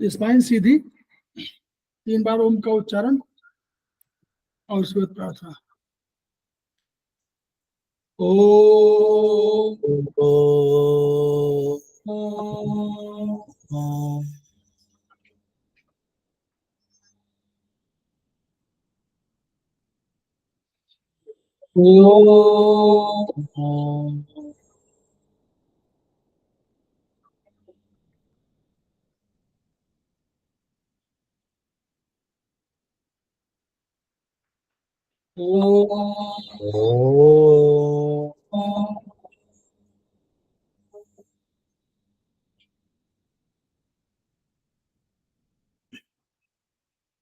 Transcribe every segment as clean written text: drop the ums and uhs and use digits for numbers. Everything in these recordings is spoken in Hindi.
स्पाइन सीधी, 3 बार ओम का उच्चारण और उसके बाद प्रार्थना। ओम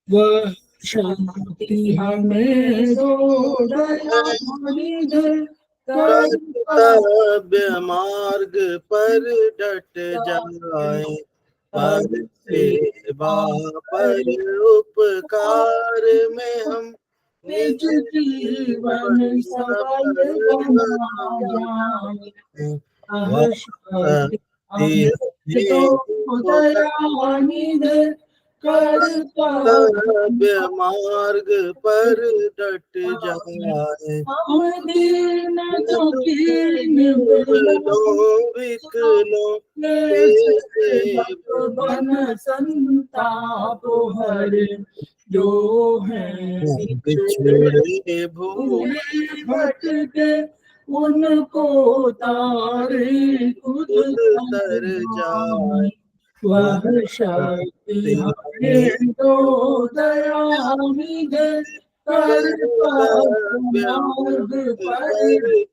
वह शांति हमें दो दयामणि दे, कर्तव्य मार्ग पर डट जाए, पर सेवा पर उपकार में हम निज जीवन सफल बना जाए। वह शांति हमें दो दयामणि दे, कर्तव्य मार्ग पर डट जाए, हम दीन दुखी विकलों बन संताप हरे, जो है बिछड़े भूले भटके उनको तारे खुद तर जाए, वह शक्ति हमें दो दयामणि दे, कर्तव्य मार्ग पर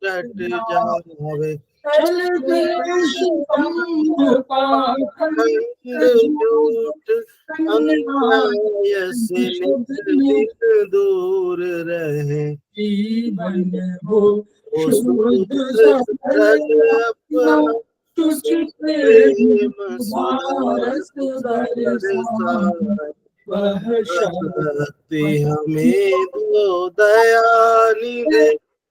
डट जावे, चल देश झूठ अन्याय से नित दूर रहे, जीवन हो शुद्ध सफल अपना तुझ प्रेम सुरस बरसाए, वह शक्ति हमें दो दयानि दे,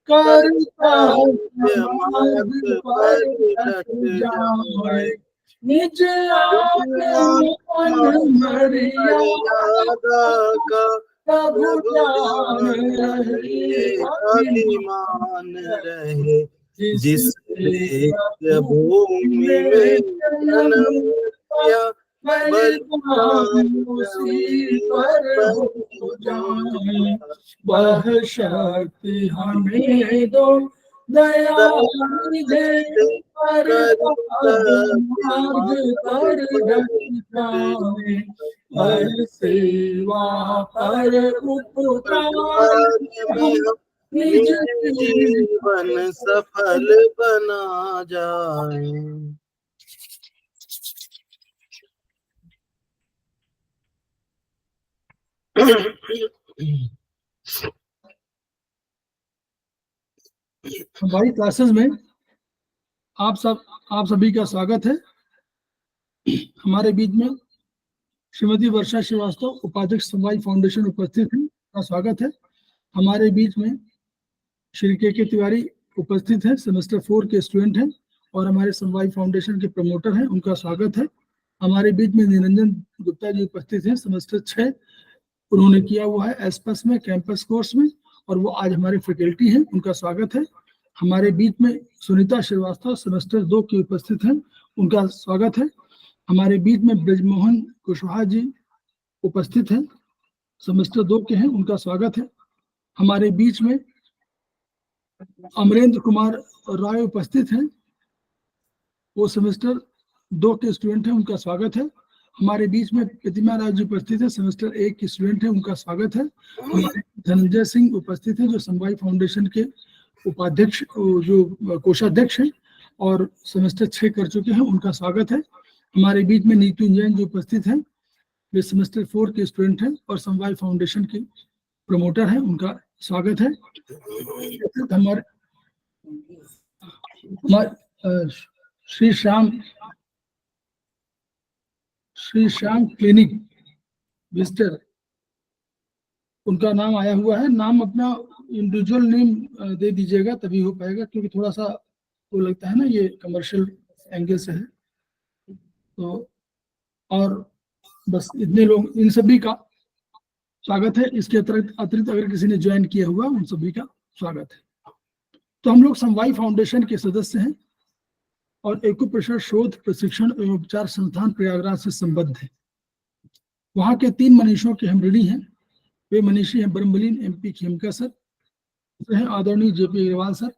कर्तव्य मार्ग पर डट जाए, निज मर्यादा का प्रभु जान रहे, अभिमान रहे, जिस भूमि में जन्म लिया उसी पर हो जाए, वह शक्ति हमें दो दयामणि दे, मार्ग पर डट जाए, हर सेवा पर उपकार निज जीवन सफल बना जाए। हमारी क्लासेस में आप सभी का स्वागत है। हमारे बीच में श्रीमती वर्षा श्रीवास्तव, उपाध्यक्ष समवाय फाउंडेशन उपस्थित हैं, का स्वागत है। हमारे बीच में श्री के तिवारी उपस्थित है, सेमेस्टर 4 के स्टूडेंट हैं और हमारे समवाय फाउंडेशन के प्रमोटर हैं, उनका स्वागत है। हमारे बीच में निरंजन गुप्ता जी उपस्थित हैं, सेमेस्टर 6 उन्होंने किया हुआ है एसपस में, कैंपस कोर्स में, और वो आज हमारे फैकल्टी हैं, उनका स्वागत है। हमारे बीच में सुनीता श्रीवास्तव सेमेस्टर 2 की उपस्थित हैं, उनका स्वागत है। हमारे बीच में ब्रजमोहन कुशवाहा जी उपस्थित हैं, सेमेस्टर 2 के हैं, उनका स्वागत है। हमारे बीच में अमरेंद्र कुमार राय उपस्थित हैं, वो सेमेस्टर 2 के स्टूडेंट हैं, उनका स्वागत है। हमारे बीच में प्रतिमा राज जी उपस्थित है, सेमेस्टर 1 के स्टूडेंट हैं, उनका स्वागत है। हमारे धनंजय सिंह उपस्थित हैं, जो समवाय फाउंडेशन के उपाध्यक्ष, जो कोषाध्यक्ष हैं और सेमेस्टर 6 कर चुके हैं, उनका स्वागत है। हमारे बीच में नीतू जैन जो उपस्थित हैं, वे सेमेस्टर 4 के स्टूडेंट हैं और समवाय फाउंडेशन के प्रमोटर हैं, उनका स्वागत है। हमारे श्री श्याम क्लिनिक विजिटर, उनका नाम आया हुआ है। नाम अपना इंडिविजुअल नेम दे दीजिएगा, तभी हो पाएगा, क्योंकि थोड़ा सा वो लगता है ना, ये कमर्शियल एंगल से है। तो और बस इतने लोग, इन सभी का स्वागत है। इसके अतिरिक्त अगर किसी ने ज्वाइन किया हुआ, उन सभी का स्वागत है। तो हम लोग समवाय फाउंडेशन के सदस्य हैं और एक्यूप्रेशर शोध प्रशिक्षण एवं उपचार संस्थान प्रयागराज से संबद्ध है। वहां के 3 मनीषियों के हम ऋणी हैं। वे मनीषी हैं ब्रह्मलीन MP खेमका सर, हैं आदरणीय JP अग्रवाल सर,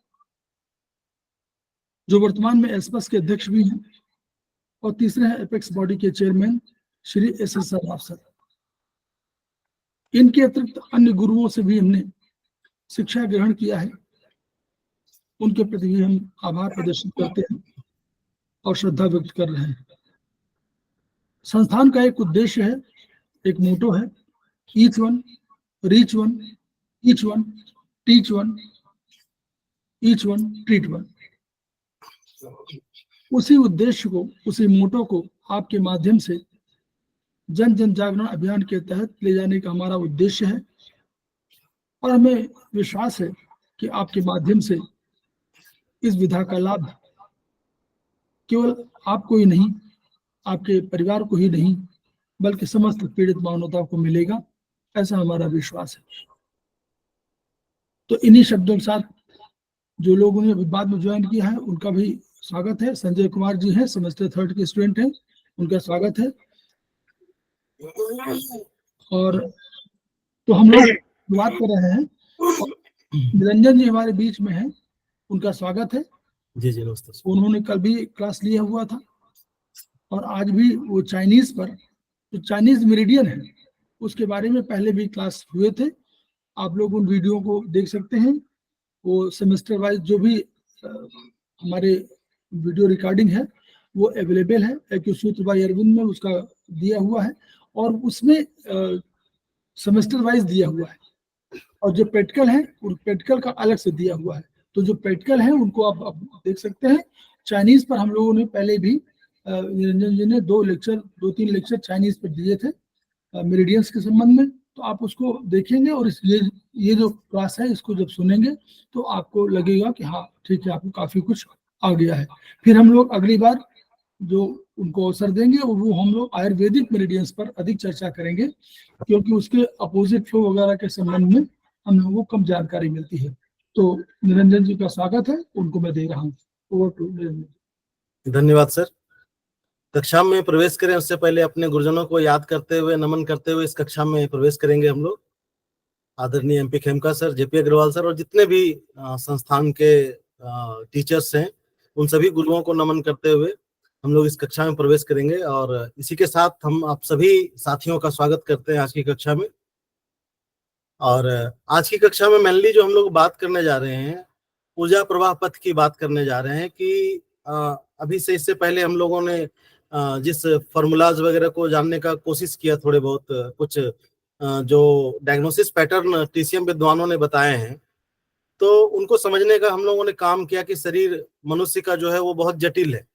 जो वर्तमान में एस्पस के अध्यक्ष भी हैं, और तीसरे हैं एपेक्स बॉडी के chairman Shri SS Saraf sir. इनके अतिरिक्त अन्य गुरुओं से भी हमने शिक्षा ग्रहण किया है, उनके प्रति भी हम आभार प्रदर्शित करते हैं और श्रद्धा व्यक्त कर रहे हैं। संस्थान का एक उद्देश्य है, एक मोटो है, each one reach one, each one teach one, each one treat one. उसी उद्देश्य को, उसी मोटो को आपके माध्यम से जन जन जागरण अभियान के तहत ले जाने का हमारा उद्देश्य है, और हमें विश्वास है कि आपके माध्यम से इस विधा का लाभ केवल आपको ही नहीं, आपके परिवार को ही नहीं, बल्कि समस्त पीड़ित मानवता को मिलेगा, ऐसा हमारा विश्वास है। तो इन्हीं शब्दों के साथ जो लोगों ने बाद में ज्वाइन किया है उनका भी स्वागत है। संजय कुमार जी हैं, सेमेस्टर 3 के स्टूडेंट हैं, उनका स्वागत है। और तो हम लोग बात कर रहे हैं, निरंजन जी हमारे बीच में हैं, उनका स्वागत है। जी जी नमस्ते। उन्होंने कल भी क्लास लिया हुआ था और आज भी वो चाइनीज पर, जो चाइनीज मेरिडियन है उसके बारे में पहले भी क्लास हुए थे। आप लोग उन वीडियो को देख सकते हैं। वो सेमेस्टर वाइज जो भी हमारे वीडियो रिकॉर्डिंग है वो अवेलेबल है, एक्यूसूत्र बाय अरविंद में उसका दिया हुआ है, और उसमें सेमेस्टर वाइज दिया हुआ है, और जो प्रैक्टिकल है उन प्रैक्टिकल का अलग से दिया हुआ है। तो जो प्रैक्टिकल है उनको आप देख सकते हैं। चाइनीज पर हम लोगों ने पहले भी निरंजन जी ने 2-3 लेक्चर चाइनीज पर दिए थे मेरिडियंस के संबंध में, तो आप उसको देखेंगे और ये जो क्लास है इसको जब सुनेंगे तो आपको लगेगा कि हाँ ठीक है, आपको काफी कुछ आ गया है। फिर हम लोग अगली बार जो उनको अवसर देंगे वो हम लोग आयुर्वेदिक मेरिडियंस पर अधिक चर्चा करेंगे, क्योंकि उसके अपोजिट फ्लो वगैरह के संबंध में हम लोगों को कम जानकारी मिलती है। तो निरंजन जी का स्वागत है, उनको मैं दे रहा हूँ। Over to Niranjan. धन्यवाद सर। कक्षा में प्रवेश करें उससे पहले अपने गुरुजनों को याद करते हुए, नमन करते हुए इस कक्षा में प्रवेश करेंगे हम लोग। आदरणीय MP Khemka sir, JP Agarwal sir और जितने भी संस्थान के टीचर्स हैं, उन सभी गुरुओं को नमन करते हुए हम लोग इस कक्षा में प्रवेश करेंगे। और इसी के साथ हम आप सभी साथियों का स्वागत करते हैं आज की कक्षा में। और आज की कक्षा में मेनली जो हम लोग बात करने जा रहे हैं, ऊर्जा प्रवाह पथ की बात करने जा रहे हैं कि अभी से इससे पहले हम लोगों ने जिस फॉर्मूलाज वगैरह को जानने का कोशिश किया, थोड़े बहुत कुछ जो डायग्नोसिस पैटर्न TCM विद्वानों ने बताए हैं, तो उनको समझने का हम लोगों ने काम किया कि शरीर मनुष्य का जो है वो बहुत जटिल है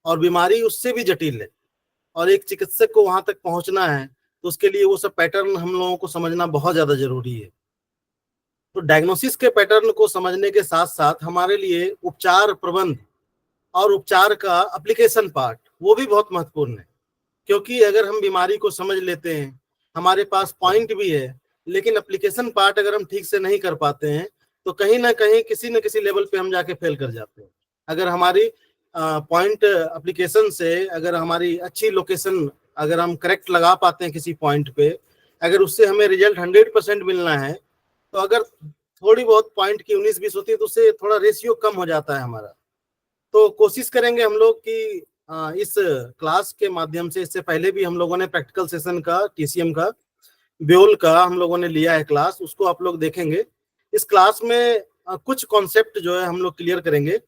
और बीमारी उससे भी जटिल है, और एक चिकित्सक को वहां तक पहुंचना है तो उसके लिए वो सब पैटर्न हम लोगों को समझना बहुत ज्यादा जरूरी है। तो डायग्नोसिस के पैटर्न को समझने के साथ साथ हमारे लिए उपचार प्रबंध और उपचार का एप्लीकेशन पार्ट वो भी बहुत महत्वपूर्ण है, क्योंकि अगर हम बीमारी को समझ लेते हैं, हमारे पास पॉइंट भी है, लेकिन एप्लीकेशन पार्ट अगर हम ठीक से नहीं कर पाते हैं तो कहीं ना कहीं किसी न किसी लेवल पे हम जाके फेल कर जाते हैं। अगर हमारी पॉइंट एप्लीकेशन से, अगर हमारी अच्छी लोकेशन अगर हम करेक्ट लगा पाते हैं किसी पॉइंट पे, अगर उससे हमें रिजल्ट 100% मिलना है, तो अगर थोड़ी बहुत पॉइंट की 19-20 होती है तो उससे थोड़ा रेशियो कम हो जाता है हमारा। तो कोशिश करेंगे हम लोग कि इस क्लास के माध्यम से, इससे पहले भी हम लोगों ने प्रैक्टिकल सेशन का TCM का ब्योल का हम लोगों ने लिया है क्लास, उसको आप लोग देखेंगे। इस क्लास में कुछ कॉन्सेप्ट जो है हम लोग क्लियर करेंगे,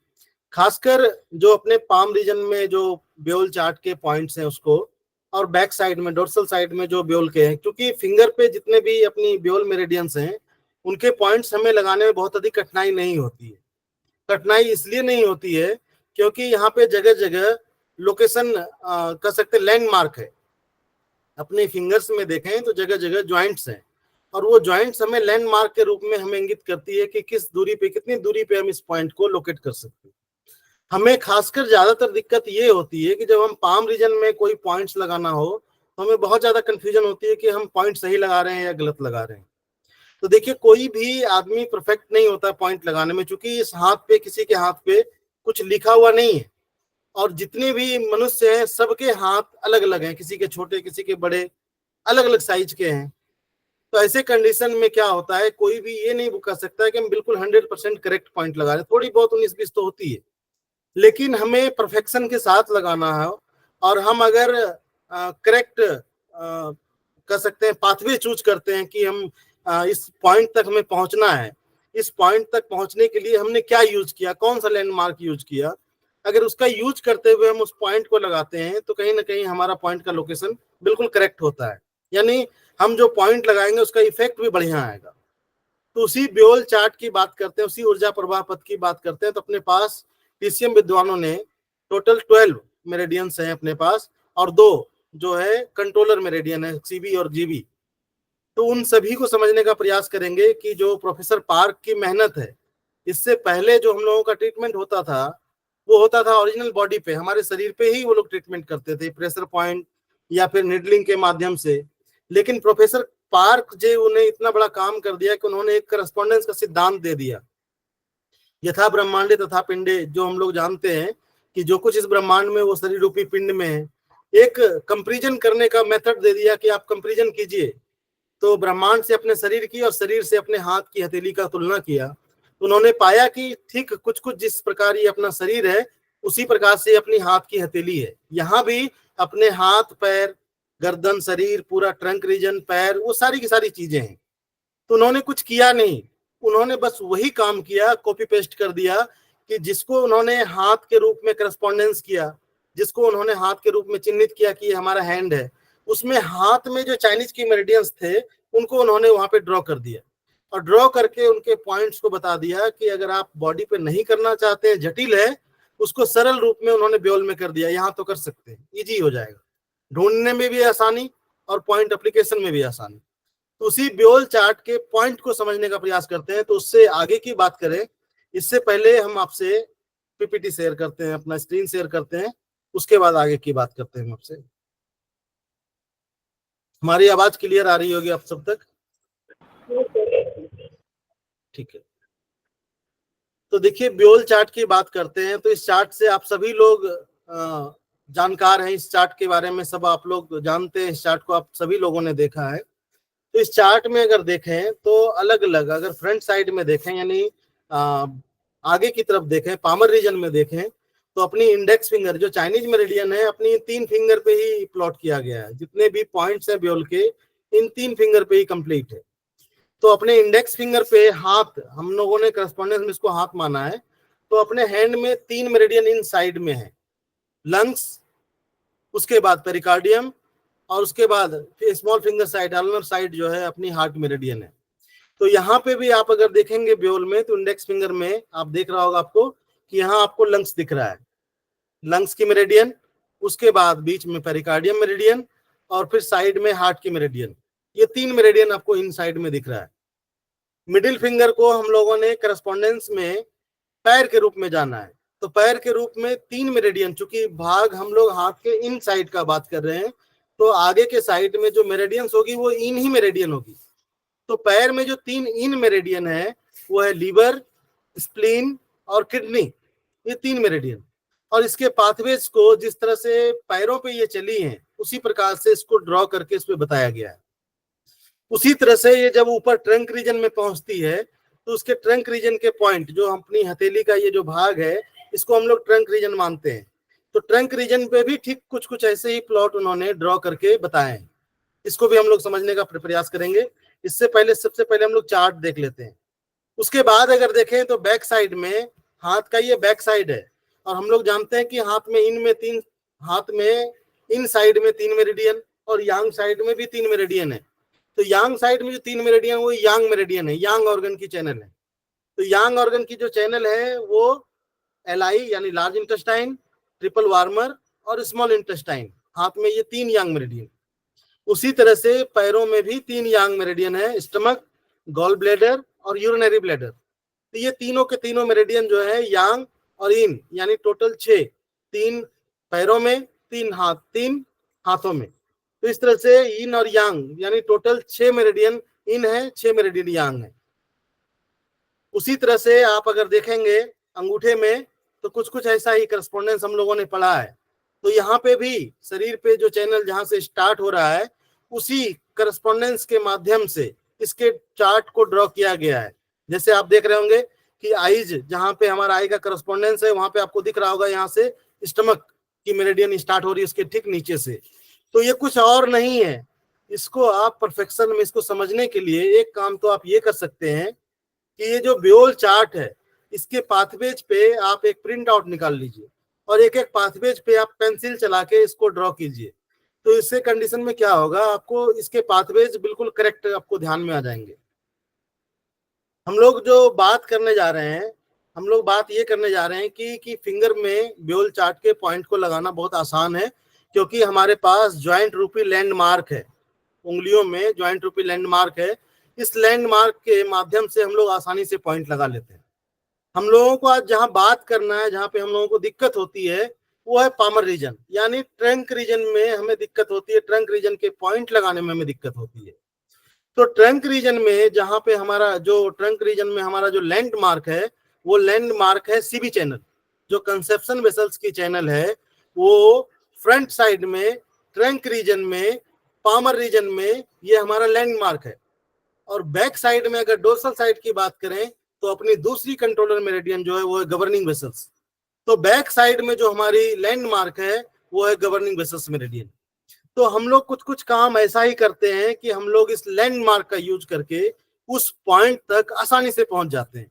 खासकर जो अपने पाम रीजन में जो ब्योल चार्ट के पॉइंट्स हैं उसको, और बैक साइड में डोर्सल साइड में जो ब्योल के हैं, क्योंकि फिंगर पे जितने भी अपनी ब्योल मेरिडियंस हैं उनके पॉइंट्स हमें लगाने में बहुत अधिक कठिनाई नहीं होती है। कठिनाई इसलिए नहीं होती है क्योंकि यहाँ पे जगह जगह लोकेशन कह सकते लैंडमार्क है। अपने फिंगर्स में देखें तो जगह जगह ज्वाइंट्स हैं, और वो ज्वाइंट्स हमें लैंडमार्क के रूप में हमें इंगित करती है कि किस दूरी पे, कितनी दूरी पे हम इस पॉइंट को लोकेट कर सकते हैं। हमें खासकर ज्यादातर दिक्कत ये होती है कि जब हम पाम रीजन में कोई पॉइंट्स लगाना हो तो हमें बहुत ज्यादा कंफ्यूजन होती है कि हम पॉइंट सही लगा रहे हैं या गलत लगा रहे हैं। तो देखिए, कोई भी आदमी परफेक्ट नहीं होता पॉइंट लगाने में, क्योंकि इस हाथ पे, किसी के हाथ पे कुछ लिखा हुआ नहीं है। और जितने भी मनुष्य हैं सबके हाथ अलग अलग हैं, किसी के छोटे, किसी के बड़े, अलग अलग साइज के हैं। तो ऐसे कंडीशन में क्या होता है, कोई भी ये नहीं कह सकता है कि हम बिल्कुल 100% करेक्ट पॉइंट लगा रहे हैं। थोड़ी बहुत 19-20 तो होती है, लेकिन हमें परफेक्शन के साथ लगाना है। और हम अगर करेक्ट कर सकते हैं, पाथवे चूज करते हैं कि हम इस पॉइंट तक हमें पहुंचना है, इस पॉइंट तक पहुंचने के लिए हमने क्या यूज किया, कौन सा लैंडमार्क यूज किया, अगर उसका यूज करते हुए हम उस पॉइंट को लगाते हैं तो कहीं ना कहीं हमारा पॉइंट का लोकेशन बिल्कुल करेक्ट होता है। यानी हम जो पॉइंट लगाएंगे उसका इफेक्ट भी बढ़िया आएगा। तो उसी ब्योल चार्ट की बात करते हैं, उसी ऊर्जा प्रवाह पथ की बात करते हैं। तो अपने पास टीसीएम विद्वानों ने टोटल 12 मेरेडियंस हैं अपने पास, और 2 जो है कंट्रोलर मेरेडियन है, सीबी और जीबी। तो उन सभी को समझने का प्रयास करेंगे कि जो प्रोफेसर पार्क की मेहनत है, इससे पहले जो हम लोगों का ट्रीटमेंट होता था वो होता था ओरिजिनल बॉडी पे, हमारे शरीर पे ही वो लोग ट्रीटमेंट करते थे, प्रेशर पॉइंट या फिर निडलिंग के माध्यम से। लेकिन प्रोफेसर पार्क जे उन्हें इतना बड़ा काम कर दिया कि उन्होंने एक करस्पॉन्डेंस का सिद्धांत दे दिया, यथा ब्रह्मांडे तथा पिंडे। जो हम लोग जानते हैं कि जो कुछ इस ब्रह्मांड में वो शरीर रूपी पिंड में है। एक कंपैरिजन करने का मेथड दे दिया कि आप कंपैरिजन कीजिए। तो ब्रह्मांड से अपने शरीर की और शरीर से अपने हाथ की हथेली का तुलना किया, तो उन्होंने पाया कि ठीक कुछ कुछ जिस प्रकार ये अपना शरीर है उसी प्रकार से अपनी हाथ की हथेली है। यहाँ भी अपने हाथ, पैर, गर्दन, शरीर, पूरा ट्रंक रीजन, पैर, वो सारी की सारी चीजें हैं। तो उन्होंने कुछ किया नहीं, उन्होंने बस वही काम किया, कॉपी पेस्ट कर दिया कि जिसको उन्होंने हाथ के रूप में करस्पॉन्डेंस किया, जिसको उन्होंने हाथ के रूप में चिन्हित किया कि ये हमारा हैंड है, उसमें हाथ में जो चाइनीज की मेरिडियंस थे उनको उन्होंने वहां पे ड्रॉ कर दिया। और ड्रॉ करके उनके पॉइंट्स को बता दिया कि अगर आप बॉडी पे नहीं करना चाहते हैं, जटिल है, उसको सरल रूप में उन्होंने ब्योल में कर दिया। यहाँ तो कर सकते हैं, इजी हो जाएगा, ढूंढने में भी आसानी और पॉइंट एप्लीकेशन में भी आसानी। तो उसी ब्योल चार्ट के पॉइंट को समझने का प्रयास करते हैं। तो उससे आगे की बात करें, इससे पहले हम आपसे पीपीटी शेयर करते हैं, अपना स्क्रीन शेयर करते हैं, उसके बाद आगे की बात करते हैं आपसे। हमारी आवाज क्लियर आ रही होगी आप सब तक? ठीक है। तो देखिए, ब्योल चार्ट की बात करते हैं। तो इस चार्ट से आप सभी लोग जानकार हैं, इस चार्ट के बारे में सब आप लोग जानते हैं। इस चार्ट को आप सभी लोगों ने देखा है। तो इस चार्ट में अगर देखें तो अलग अलग, अगर फ्रंट साइड में देखें यानी आगे की तरफ देखें, पामर रीजन में देखें, तो अपनी इंडेक्स फिंगर जो चाइनीज मेरिडियन है अपनी 3 फिंगर पे ही प्लॉट किया गया है। जितने भी पॉइंट्स है ब्योल के, इन 3 फिंगर पे ही कंप्लीट है। तो अपने इंडेक्स फिंगर पे हाथ, हम लोगों ने करस्पॉन्डेंस में इसको हाथ माना है। तो अपने हैंड में 3 मेरिडियन इन साइड में है, लंग्स, उसके बाद पेरिकार्डियम, और उसके बाद small finger side, ulnar side जो है अपनी हार्ट मेरिडियन है। तो यहाँ पे भी आप अगर देखेंगे ब्योल में, तो इंडेक्स फिंगर में आप देख रहा होगा आपको कि यहाँ आपको लंग्स दिख रहा है, लंग्स की मेरिडियन, उसके बाद बीच में पेरिकार्डियम मेरिडियन, और फिर साइड में हार्ट की मेरिडियन। ये 3 मेरिडियन आपको इन साइड में दिख रहा है। मिडिल फिंगर को हम लोगों ने करस्पॉन्डेंस में पैर के रूप में जाना है। तो पैर के रूप में 3 मेरिडियन, चूंकि भाग हम लोग हाथ के इन साइड का बात कर रहे हैं, तो आगे के साइड में जो मेरिडियंस होगी वो इन ही मेरिडियन होगी। तो पैर में जो 3 इन मेरिडियन है वो है लीवर, स्प्लीन और किडनी, ये 3 मेरिडियन। और इसके पाथवेज को जिस तरह से पैरों पे ये चली हैं उसी प्रकार से इसको ड्रॉ करके इसमें बताया गया है। उसी तरह से ये जब ऊपर ट्रंक रीजन में पहुंचती है तो उसके ट्रंक रीजन के पॉइंट, जो अपनी हथेली का ये जो भाग है, इसको हम लोग ट्रंक रीजन मानते हैं। तो ट्रंक रीजन पे भी ठीक कुछ कुछ ऐसे ही प्लॉट उन्होंने ड्रॉ करके बताए हैं। इसको भी हम लोग समझने का प्रयास करेंगे। इससे पहले, सबसे पहले हम लोग चार्ट देख लेते हैं। उसके बाद अगर देखें तो बैक साइड में, हाथ का ये बैक साइड है, और हम लोग जानते हैं कि हाथ में इन में 3, हाथ में इन साइड में 3 मेरिडियन और यांग साइड में भी 3 मेरिडियन है। तो यांग साइड में जो 3 मेरिडियन वो यांग मेरिडियन है, यांग ऑर्गन की चैनल है। तो यांग ऑर्गन की जो चैनल है वो एलआई यानी लार्ज इंटेस्टाइन, ट्रिपल वार्मर और स्मॉल इंटेस्टाइन, हाथ में ये 3 यांग मेरिडियन। उसी तरह से पैरों में भी 3 यांग मेरिडियन है, स्टमक, गॉल ब्लैडर और यूरिनरी ब्लैडर। तो ये तीनों के तीनों मेरिडियन जो है यांग और इन, यानी टोटल 6, 3 पैरों में, 3 हाथों में। तो इस तरह से इन और यांग, यानी टोटल 6 मेरिडियन इन है, 6 मेरिडियन यांग है। उसी तरह से आप अगर देखेंगे अंगूठे में, तो कुछ कुछ ऐसा ही करस्पॉन्डेंस हम लोगों ने पढ़ा है। तो यहाँ पे भी शरीर पे जो चैनल जहां से स्टार्ट हो रहा है, उसी करस्पॉन्डेंस के माध्यम से इसके चार्ट को ड्रॉ किया गया है। जैसे आप देख रहे होंगे कि आईज, जहां पे हमारा आई का करस्पॉन्डेंस है, वहां पे आपको दिख रहा होगा यहाँ से स्टमक की मेरिडियन स्टार्ट हो रही है उसके ठीक नीचे से। तो ये कुछ और नहीं है। इसको आप परफेक्शन में इसको समझने के लिए एक काम तो आप ये कर सकते हैं कि ये जो ब्योल चार्ट है, इसके पाथवेज पे आप एक प्रिंट आउट निकाल लीजिए और एक एक पाथवेज पे आप पेंसिल चला के इसको ड्रॉ कीजिए। तो इससे कंडीशन में क्या होगा, आपको इसके पाथवेज बिल्कुल करेक्ट आपको ध्यान में आ जाएंगे। हम लोग जो बात करने जा रहे हैं, हम लोग बात ये करने जा रहे हैं कि फिंगर में ब्योल चार्ट के पॉइंट को लगाना बहुत आसान है, क्योंकि हमारे पास ज्वाइंट रूपी लैंडमार्क है, उंगलियों में ज्वाइंट रूपी लैंडमार्क है। इस लैंडमार्क के माध्यम से हम लोग आसानी से पॉइंट लगा लेते हैं। हम लोगों को आज जहां बात करना है, जहां पे हम लोगों को दिक्कत होती है, वो है पामर रीजन, यानी ट्रंक रीजन में हमें दिक्कत होती है। ट्रंक रीजन के पॉइंट लगाने में हमें दिक्कत होती है। तो ट्रंक रीजन में जहां पे हमारा जो ट्रंक रीजन में हमारा जो लैंडमार्क है, वो लैंडमार्क है सीबी चैनल। जो कंसेप्शन वेसल्स की चैनल है, वो फ्रंट साइड में ट्रंक रीजन में, पामर रीजन में, ये हमारा लैंडमार्क है। और बैक साइड में अगर डोर्सल साइड की बात करें, तो अपनी दूसरी कंट्रोलर मेरिडियन जो है वो है गवर्निंग वेसल्स। तो बैक साइड में जो हमारी लैंडमार्क है, वो है गवर्निंग वेसल्स मेरिडियन। तो हम लोग कुछ कुछ काम ऐसा ही करते हैं कि हम लोग इस लैंडमार्क का यूज करके उस पॉइंट तक आसानी से पहुंच जाते हैं।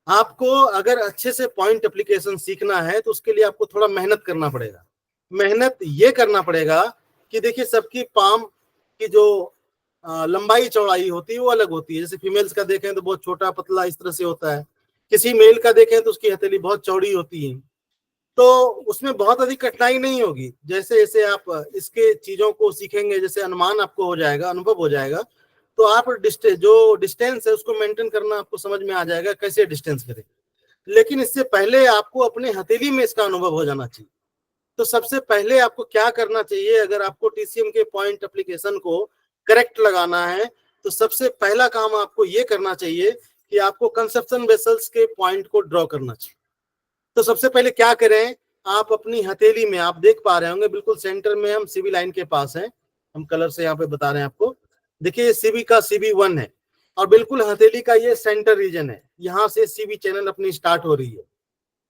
आपको अगर अच्छे से पॉइंट एप्लीकेशन सीखना है, तो उसके लिए आपको थोड़ा मेहनत करना पड़ेगा। मेहनत ये करना पड़ेगा कि देखिए, सबकी पाम की जो लंबाई चौड़ाई होती है वो अलग होती है। जैसे फीमेल्स का देखें तो बहुत छोटा पतला इस तरह से होता है, किसी मेल का देखें तो उसकी हथेली बहुत चौड़ी होती है। तो उसमें बहुत अधिक कठिनाई नहीं होगी। जैसे जैसे आप इसके चीजों को सीखेंगे, जैसे अनुमान आपको हो जाएगा, अनुभव हो जाएगा, तो आप जो डिस्टेंस है उसको मेंटेन करना आपको समझ में आ जाएगा, कैसे डिस्टेंस करें। लेकिन इससे पहले आपको अपने हथेली में इसका अनुभव हो जाना चाहिए। तो सबसे पहले आपको क्या करना चाहिए, अगर आपको टीसीएम के पॉइंट एप्लीकेशन को करेक्ट लगाना है, तो सबसे पहला काम आपको ये करना चाहिए कि आपको कंसेप्शन वेसल्स के पॉइंट को ड्रॉ करना चाहिए। तो सबसे पहले क्या करें, आप अपनी हथेली में, आप देख पा रहे होंगे बिल्कुल सेंटर में हम सीबी लाइन के पास हैं, हम कलर से यहाँ पे बता रहे हैं आपको। देखिए सीबी का CB1 है और बिल्कुल हथेली का ये सेंटर रीजन है, यहाँ से सीबी चैनल अपनी स्टार्ट हो रही है।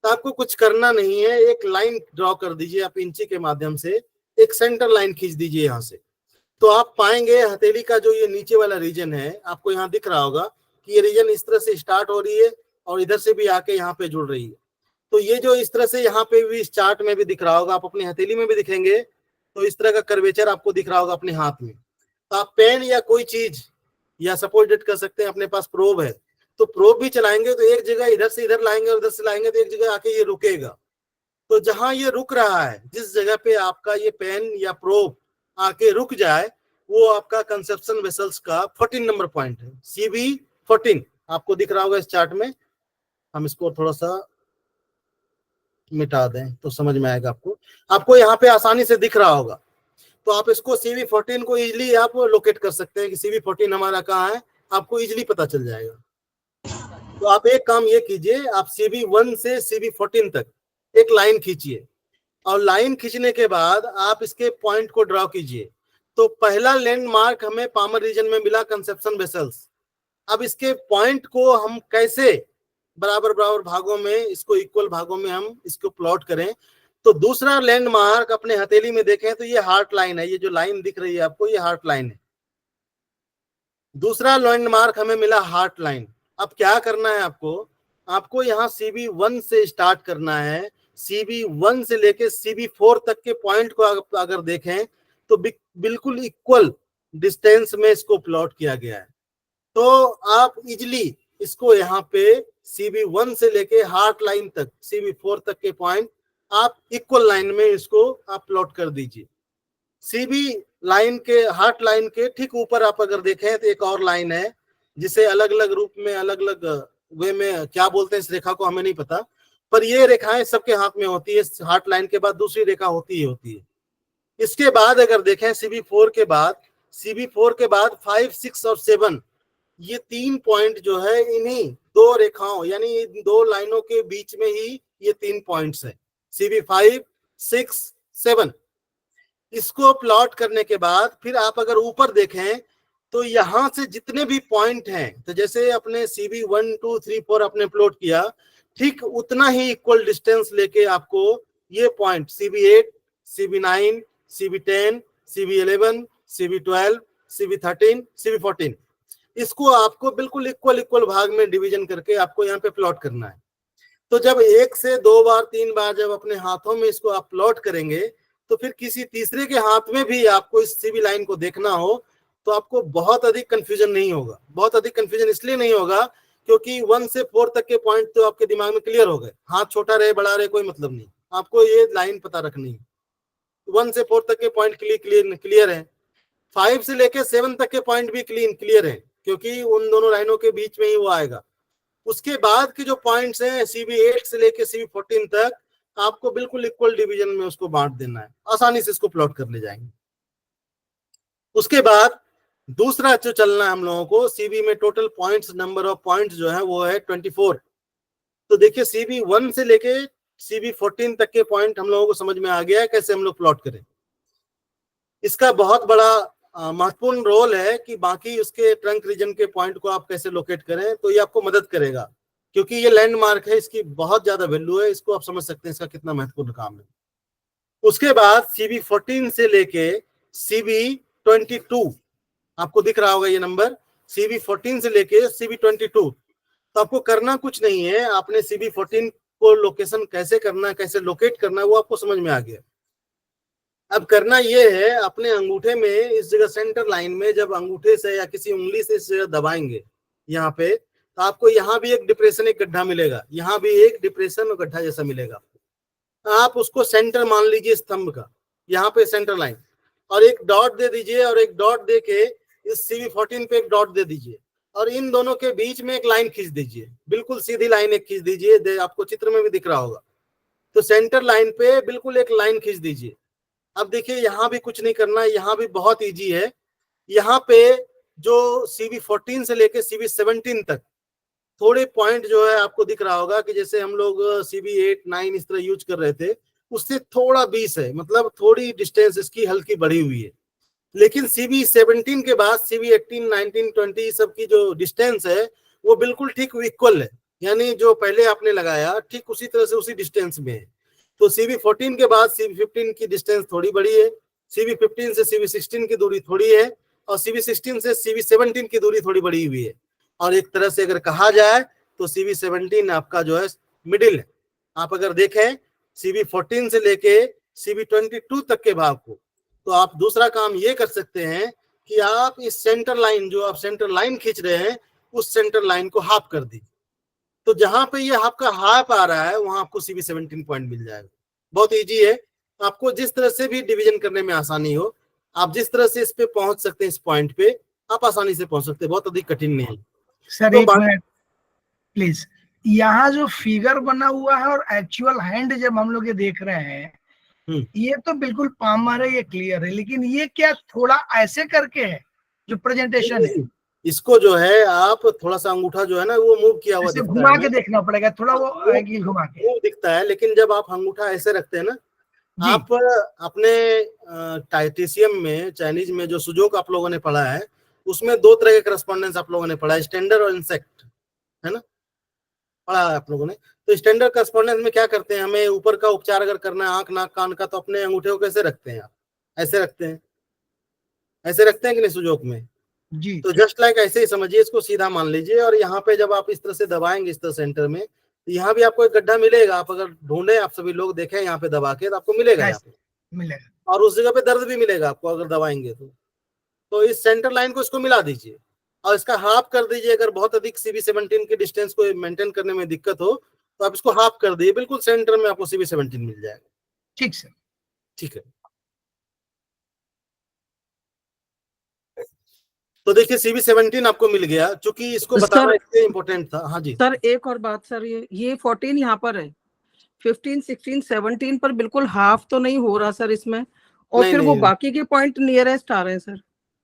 तो आपको कुछ करना नहीं है, एक लाइन ड्रॉ कर दीजिए आप इंची के माध्यम से, एक सेंटर लाइन खींच दीजिए यहाँ से। तो आप पाएंगे हथेली का जो ये नीचे वाला रीजन है, आपको यहाँ दिख रहा होगा कि ये रीजन इस तरह से स्टार्ट हो रही है और इधर से भी आके यहाँ पे जुड़ रही है। तो ये जो इस तरह से यहाँ पे भी इस चार्ट में भी दिख रहा होगा, आप अपनी हथेली में भी दिखेंगे, तो इस तरह का कर्वेचर आपको दिख रहा होगा अपने हाथ में। तो आप पेन या कोई चीज, या सपोज डेट कर सकते हैं, अपने पास प्रोब है तो प्रोब भी चलाएंगे तो एक जगह इधर से इधर लाएंगे और इधर से लाएंगे तो एक जगह आके ये रुकेगा। तो जहां ये रुक रहा है, जिस जगह पे आपका ये पेन या प्रोब आके रुक जाए, वो आपका कंसेप्शन वेसल्स का 14 नंबर पॉइंट है, CB14। आपको दिख रहा होगा इस चार्ट में, हम इसको थोड़ा सा मिटा दें तो समझ में आएगा आपको यहाँ पे आसानी से दिख रहा होगा। तो आप इसको CB14 को इजिली आप लोकेट कर सकते हैं कि CB14 हमारा कहाँ है, आपको इजिली पता चल जाएगा। तो आप एक काम ये कीजिए, आप CB1 से CB14 तक एक लाइन खींचिए और लाइन खींचने के बाद आप इसके पॉइंट को ड्रॉ कीजिए। तो पहला लैंडमार्क हमें पामर रीजन में मिला, कंसेप्शन वेसल्स। अब इसके पॉइंट को हम कैसे बराबर बराबर भागों में, इसको इक्वल भागों में हम इसको प्लॉट करें। तो दूसरा लैंडमार्क अपने हथेली में देखें तो ये हार्ट लाइन है, ये जो लाइन दिख रही है आपको, ये हार्ट लाइन है। दूसरा लैंडमार्क हमें मिला हार्ट लाइन। अब क्या करना है आपको यहाँ CB1 से स्टार्ट करना है। CB1 से लेके CB4 तक के पॉइंट को अगर देखें तो बिल्कुल इक्वल डिस्टेंस में इसको प्लॉट किया गया है। तो आप इजिली इसको यहाँ पे CB1 से लेके हार्ट लाइन तक, CB4 तक के पॉइंट आप इक्वल लाइन में इसको आप प्लॉट कर दीजिए। CB लाइन के, हार्ट लाइन के ठीक ऊपर आप अगर देखें तो एक और लाइन है, जिसे अलग अलग रूप में, अलग अलग वे में क्या बोलते हैं इस रेखा को हमें नहीं पता। पर ये रेखाएं सबके हाथ में होती है, हार्ट लाइन के बाद दूसरी रेखा होती ही होती है। इसके बाद अगर देखें CB4 के बाद, CB4 के बाद 5, 6 और 7, ये 3 पॉइंट जो है इन्हीं दो रेखाओं यानी इन दो लाइनों के बीच में ही ये 3 पॉइंट्स है, CB5, 6, 7। इसको प्लॉट करने के बाद फिर आप अगर ऊपर देखें तो यहां से जितने भी पॉइंट हैं, तो जैसे अपने CB1, 2, 3, 4 आपने प्लॉट किया, ठीक उतना ही इक्वल डिस्टेंस लेके आपको ये point CB8, CB9, CB10, CB11, CB12, CB13, CB14, इसको आपको बिल्कुल इक्वल भाग में डिवीजन करके आपको यहाँ पे प्लॉट करना है। तो जब 1 से 2 बार 3 बार जब अपने हाथों में इसको आप प्लॉट करेंगे, तो फिर किसी तीसरे के हाथ में भी आपको इस CB लाइन को देखना हो तो आपको बहुत अधिक कंफ्यूजन नहीं होगा। बहुत अधिक कंफ्यूजन इसलिए नहीं होगा क्योंकि 1 से 4 तक के पॉइंट तो आपके दिमाग में क्लियर हो गए, हाथ छोटा रहे बड़ा रहे कोई मतलब नहीं, आपको ये लाइन पता रखनी है। 1 से 4 तक के पॉइंट क्लियर है, 5 से लेके 7 तक के पॉइंट भी क्लियर है क्योंकि उन दोनों लाइनों के बीच में ही वो आएगा। उसके बाद के जो पॉइंट्स हैं CB8 से लेके CB14 तक आपको बिल्कुल इक्वल डिवीजन में उसको बांट देना है, आसानी से इसको प्लॉट कर ले जाएंगे। उसके बाद दूसरा जो चलना है हम लोगों को, CB में total points, number of points जो है वो है 24। तो देखिए CB1 से लेके CB14 तक के पॉइंट हम लोगों को समझ में आ गया है कैसे हम लोग प्लॉट करें। इसका बहुत बड़ा महत्वपूर्ण रोल है कि बाकी उसके ट्रंक रीजन के पॉइंट को आप कैसे लोकेट करें, तो ये आपको मदद करेगा क्योंकि ये लैंडमार्क है, इसकी बहुत ज्यादा वैल्यू है, इसको आप समझ सकते हैं इसका कितना महत्वपूर्ण काम है। उसके बाद CB14 से लेके CB22, आपको दिख रहा होगा ये नंबर, CB14 से लेके CB22, तो आपको करना कुछ नहीं है, आपने CB14 को लोकेशन कैसे करना है, कैसे लोकेट करना है वो आपको समझ में आ गया। अब करना ये है, अपने अंगूठे में इस जगह सेंटर लाइन में जब अंगूठे से या किसी उंगली से इस जगह दबाएंगे यहाँ पे, तो आपको यहाँ भी एक डिप्रेशन, एक गड्ढा मिलेगा, यहाँ भी एक डिप्रेशन और गड्ढा जैसा मिलेगा। आप उसको सेंटर मान लीजिए स्तंभ का, यहाँ पे सेंटर लाइन, और एक डॉट दे दीजिए, और एक डॉट दे के इस CB14 पे एक डॉट दे दीजिए, और इन दोनों के बीच में एक लाइन खींच दीजिए, बिल्कुल सीधी लाइन एक खींच दीजिए, आपको चित्र में भी दिख रहा होगा। तो सेंटर लाइन पे बिल्कुल एक लाइन खींच दीजिए। अब देखिए यहाँ भी कुछ नहीं करना है, यहाँ भी बहुत इजी है। यहाँ पे जो CB14 से लेके CB17 तक थोड़े पॉइंट जो है आपको दिख रहा होगा कि जैसे हम लोग CB8, 9 इस तरह यूज कर रहे थे, उससे थोड़ा 20 है, मतलब थोड़ी डिस्टेंस इसकी हल्की बढ़ी हुई है। लेकिन CB17 के बाद CB18, 19, 20 सब की जो डिस्टेंस है वो बिल्कुल ठीक इक्वल है, यानी जो पहले आपने लगाया ठीक उसी तरह से उसी डिस्टेंस में है। तो CB14 के बाद CB15 की डिस्टेंस थोड़ी बड़ी है, CB15 से CB16 की दूरी थोड़ी है, और CB16 से CB17 की दूरी थोड़ी बड़ी हुई है। और एक तरह से अगर कहा जाए तो CB17 आपका जो है मिडिल है। आप अगर देखें CB14 से लेके CB22 तक के भाग को, तो आप दूसरा काम ये कर सकते हैं कि आप इस सेंटर लाइन, जो आप सेंटर लाइन खींच रहे हैं, उस सेंटर लाइन को हाफ कर दीजिए। तो जहां पे ये आपका हाफ आ रहा है वहां आपको CB17 पॉइंट मिल जाएगा। बहुत इजी है, आपको जिस तरह से भी डिवीजन करने में आसानी हो, आप जिस तरह से इस पे पहुंच सकते हैं, इस पॉइंट पे आप आसानी से पहुंच सकते हैं, बहुत अधिक कठिन नहीं है। सर तो एक मिनट प्लीज, यहाँ जो फिगर बना हुआ है और एक्चुअल हैंड जब हम लोग ये देख रहे हैं, ये तो बिल्कुल पामर है, ये क्लियर है, लेकिन ये क्या थोड़ा ऐसे करके है जो प्रेजेंटेशन है? इसको जो है आप थोड़ा सा अंगूठा जो है ना वो मूव किया हुआ दिखता घुमा है, के देखना पड़ेगा थोड़ा, वो एंगल घुमा के मूव दिखता है, लेकिन जब आप अंगूठा ऐसे रखते हैं ना, आप अपने टाइटिशियम में, चाइनीज में जो सुजोक आप लोगों ने पढ़ा है, उसमें 2 तरह के करस्पॉन्डेंस आप लोगों ने पढ़ा है, स्टैंडर्ड और इंसेक्ट, है ना, पढ़ा है आप लोगों ने। तो स्टैंडर्ड करस्पॉन्डेंस में क्या करते हैं, हमें ऊपर का उपचार अगर करना है आंख नाक कान का, तो अपने अंगूठे को कैसे रखते हैं आप, ऐसे रखते हैं, ऐसे रखते हैं कि नहीं सुजोक में जी। तो जस्ट लाइक ऐसे ही समझिए, इसको सीधा मान लीजिए, और यहाँ पे जब आप इस तरह से दबाएंगे इस तरह सेंटर में, तो यहाँ भी आपको एक गड्ढा मिलेगा। आप अगर ढूंढे, आप सभी लोग देखें यहाँ पे दबा के, तो आपको मिलेगा, यहाँ पे मिलेगा, और उस जगह पे दर्द भी मिलेगा आपको अगर दबाएंगे तो इस सेंटर लाइन को इसको मिला दीजिए और इसका हाफ कर दीजिए। अगर बहुत अधिक CB17 की डिस्टेंस को मेंटेन करने में दिक्कत हो तो आप इसको हाफ कर दीजिए, बिल्कुल सेंटर में आपको CB17 मिल जाएगा। ठीक सर, ठीक है। तो देखिए CB17 आपको मिल गया, चूंकि इसको बताना इसलिए इम्पोर्टेंट था। हाँ जी सर, एक और बात सर, ये 14 यहाँ पर है, 15, 16, 17 पर बिल्कुल हाफ तो नहीं हो रहा सर इसमें, और नहीं फिर वो नहीं बाकी के पॉइंट नियरेस्ट आ रहे हैं सर।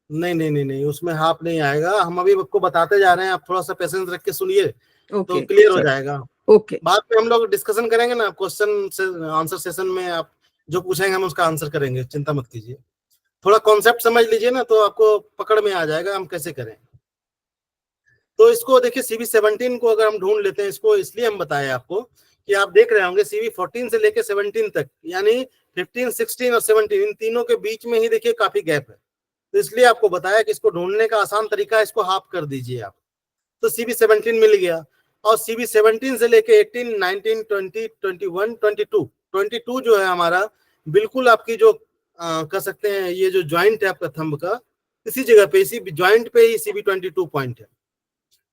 नहीं नहीं नहीं नहीं, उसमें हाफ नहीं आएगा। हम अभी आपको बताते जा रहे हैं, आप थोड़ा सा पेशेंस रख के सुनिए तो ओके क्लियर हो सर, जाएगा। ओके बाद में हम लोग डिस्कशन करेंगे ना, क्वेश्चन से आंसर सेशन में आप जो पूछेंगे हम उसका आंसर करेंगे, चिंता मत कीजिए। थोड़ा कॉन्सेप्ट समझ लीजिए ना तो आपको पकड़ में आ जाएगा हम कैसे करें। तो इसको देखिए, CV17 को अगर हम ढूंढ लेते हैं, इसको इसलिए हम बताए आपको कि आप देख रहे होंगे CV14 से लेके 17 तक, यानी 15, 16 और 17 इन तीनों के बीच में ही देखिए काफी गैप है। तो इसलिए आपको बताया कि इसको ढूंढने का आसान तरीका है, इसको हाफ कर दीजिए आप, तो CV17 मिल गया। और CV17 से लेके 18, 19, 20, 21, 22, 22 जो है हमारा बिल्कुल आपकी जो कह सकते हैं ये जो ज्वाइंट है आपका थंब का, इसी जगह पे, इसी ज्वाइंट पे ही CV22 पॉइंट है।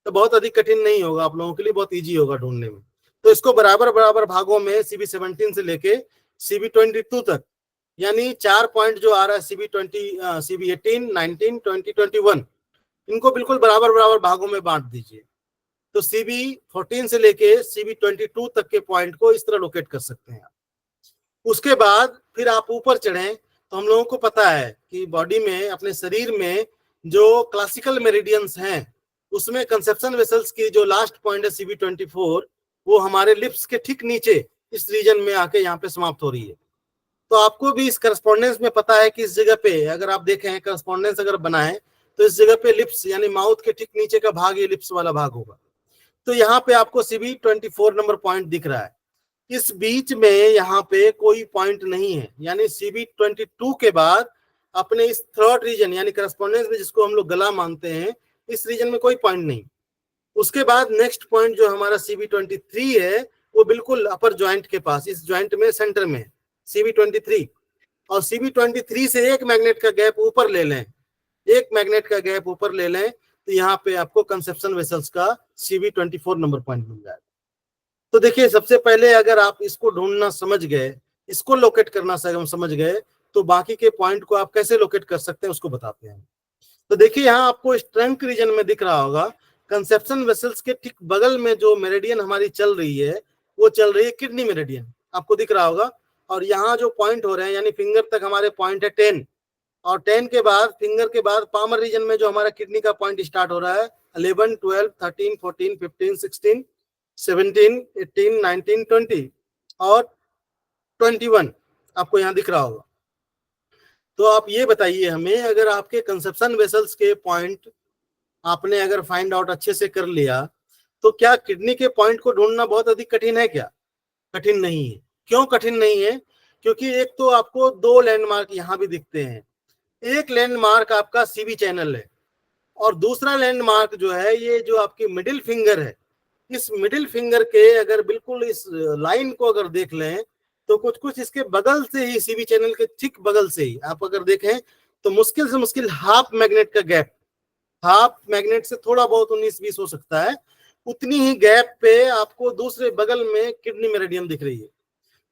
तो बहुत अधिक कठिन नहीं होगा आप लोगों के लिए, बहुत इजी होगा ढूंढने में। तो इसको बराबर बराबर भागों में CV17 से लेके CV22 तक, यानी 4 पॉइंट जो आ रहा है CV18, 19, 20, 21, इनको बिल्कुल बराबर बराबर भागों में बांट दीजिए। तो CV14 से लेके CV22 तक के पॉइंट को इस तरह लोकेट कर सकते हैं। उसके बाद फिर आप ऊपर चढ़ें तो हम लोगों को पता है कि बॉडी में, अपने शरीर में जो क्लासिकल मेरिडियंस हैं, उसमें कंसेप्शन वेसल्स की जो लास्ट पॉइंट है CV24, वो हमारे लिप्स के ठीक नीचे इस रीजन में आके यहाँ पे समाप्त हो रही है। तो आपको भी इस करस्पॉन्डेंस में पता है कि इस जगह पे अगर आप देखें करस्पॉन्डेंस अगर बनाएं तो इस जगह पे लिप्स यानी माउथ के ठीक नीचे का भाग ये लिप्स वाला भाग होगा। तो यहाँ पे आपको CV24 नंबर पॉइंट दिख रहा है। इस बीच में यहाँ पे कोई पॉइंट नहीं है, यानी CV22 के बाद अपने इस थर्ड रीजन यानी करस्पॉन्डेंस में जिसको हम लोग गला मानते हैं, इस रीजन में कोई पॉइंट नहीं। उसके बाद नेक्स्ट पॉइंट जो हमारा CV23 है वो बिल्कुल अपर ज्वाइंट के पास, इस ज्वाइंट में सेंटर में CV23। और CV23 से एक मैग्नेट का गैप ऊपर ले लें, एक मैग्नेट का गैप ऊपर ले लें, तो यहाँ पे आपको कंसेप्शन वेसल्स का CV24 नंबर पॉइंट मिल जाएगा। तो देखिए, सबसे पहले अगर आप इसको ढूंढना समझ गए, इसको लोकेट करना समझ गए, तो बाकी के पॉइंट को आप कैसे लोकेट कर सकते हैं उसको बताते हैं। तो देखिए, यहाँ आपको ट्रंक रीजन में दिख रहा होगा, कंसेप्शन वेसल्स के ठीक बगल में जो मेरिडियन हमारी चल रही है वो चल रही है किडनी मेरिडियन, आपको दिख रहा होगा। और यहाँ जो पॉइंट हो रहे हैं यानी फिंगर तक हमारे पॉइंट है 10, और 10 के बाद फिंगर के बाद पामर रीजन में जो हमारा किडनी का पॉइंट स्टार्ट हो रहा है 11, 12, 13, 14, 15, 16, 17, 18, 19, 20 और 21 आपको यहाँ दिख रहा होगा। तो आप ये बताइए हमें, अगर आपके कंसेप्शन वेसल्स के पॉइंट आपने अगर फाइंड आउट अच्छे से कर लिया, तो क्या किडनी के पॉइंट को ढूंढना बहुत अधिक कठिन है क्या? कठिन नहीं है। क्यों कठिन नहीं है? क्योंकि एक तो आपको दो लैंडमार्क यहाँ भी दिखते हैं। एक लैंडमार्क आपका CV चैनल है, और दूसरा लैंडमार्क जो है ये जो आपकी मिडिल फिंगर है, इस मिडिल फिंगर के अगर बिल्कुल इस लाइन को अगर देख लें तो कुछ कुछ इसके बगल से ही, CV चैनल के ठीक बगल से ही आप अगर देखें तो मुश्किल से मुश्किल हाफ मैग्नेट का गैप, हाफ मैग्नेट से थोड़ा बहुत 19-20 हो सकता है, उतनी ही गैप पे आपको दूसरे बगल में किडनी मेरिडियन दिख रही है।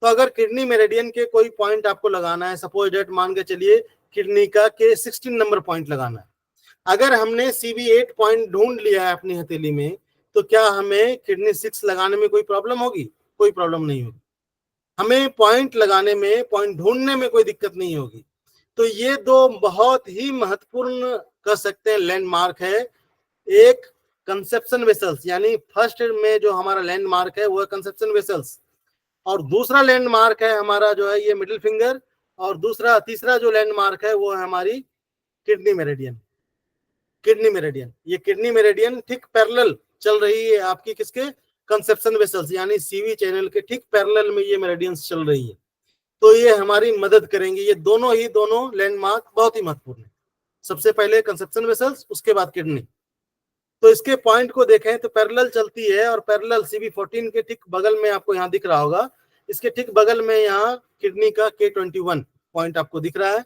तो अगर किडनी मेरिडियन के कोई पॉइंट आपको लगाना है, सपोज डेट मान के चलिए किडनी का के 16 नंबर पॉइंट लगाना है, अगर हमने CV8 पॉइंट ढूंढ लिया है अपनी हथेली में, तो क्या हमें किडनी 6 लगाने में कोई प्रॉब्लम होगी? कोई प्रॉब्लम नहीं होगी। हमें पॉइंट लगाने में, पॉइंट ढूंढने में कोई दिक्कत नहीं होगी। तो ये दो बहुत ही महत्वपूर्ण कह सकते हैं लैंडमार्क है। एक कंसेप्शन वेसल्स, यानी फर्स्ट में जो हमारा लैंडमार्क है वो है कंसेप्शन वेसल्स, और दूसरा लैंडमार्क है हमारा जो है ये मिडिल फिंगर, और तीसरा जो लैंडमार्क है वो है हमारी किडनी मेरिडियन। किडनी मेरिडियन, ये किडनी मेरिडियन ठीक पैरेलल चल रही है आपकी किसके? कंसेप्शन वेसल्स, यानी CV चैनल के ठीक पैरेलल में ये मेरिडियंस चल रही है। तो ये हमारी मदद करेंगे। ये दोनों लैंडमार्क बहुत ही महत्वपूर्ण है। सबसे पहले कंसेप्शन वेसल्स, उसके बाद किडनी। तो इसके पॉइंट को देखें तो पैरेलल चलती है, और पैरेलल CV14 के ठीक बगल में आपको यहाँ दिख रहा होगा, इसके ठीक बगल में यहाँ किडनी का K21 पॉइंट आपको दिख रहा है।